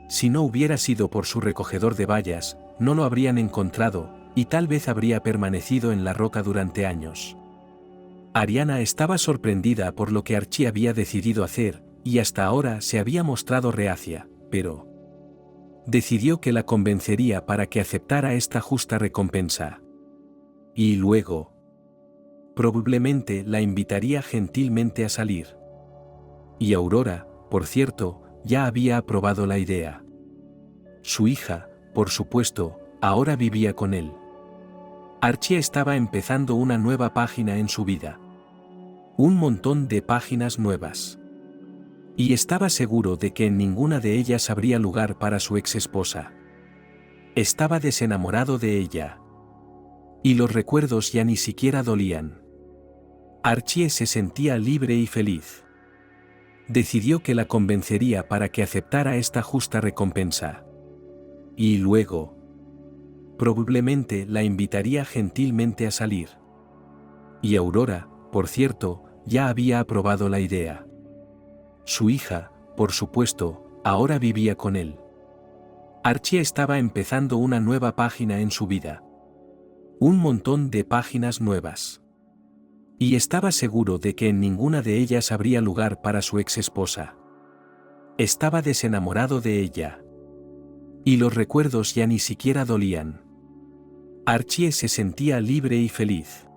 Si no hubiera sido por su recogedor de bayas, no lo habrían encontrado, y tal vez habría permanecido en la roca durante años. Ariana estaba sorprendida por lo que Archie había decidido hacer, y hasta ahora se había mostrado reacia, pero decidió que la convencería para que aceptara esta justa recompensa. Y luego, probablemente la invitaría gentilmente a salir. Y Aurora, por cierto, ya había aprobado la idea. Su hija, por supuesto, ahora vivía con él. Archie estaba empezando una nueva página en su vida. Un montón de páginas nuevas. Y estaba seguro de que en ninguna de ellas habría lugar para su exesposa. Estaba desenamorado de ella. Y los recuerdos ya ni siquiera dolían. Archie se sentía libre y feliz. Decidió que la convencería para que aceptara esta justa recompensa. Y luego, probablemente la invitaría gentilmente a salir. Y Aurora, por cierto, ya había aprobado la idea. Su hija, por supuesto, ahora vivía con él. Archie estaba empezando una nueva página en su vida. Un montón de páginas nuevas. Y estaba seguro de que en ninguna de ellas habría lugar para su exesposa. Estaba desenamorado de ella. Y los recuerdos ya ni siquiera dolían. Archie se sentía libre y feliz.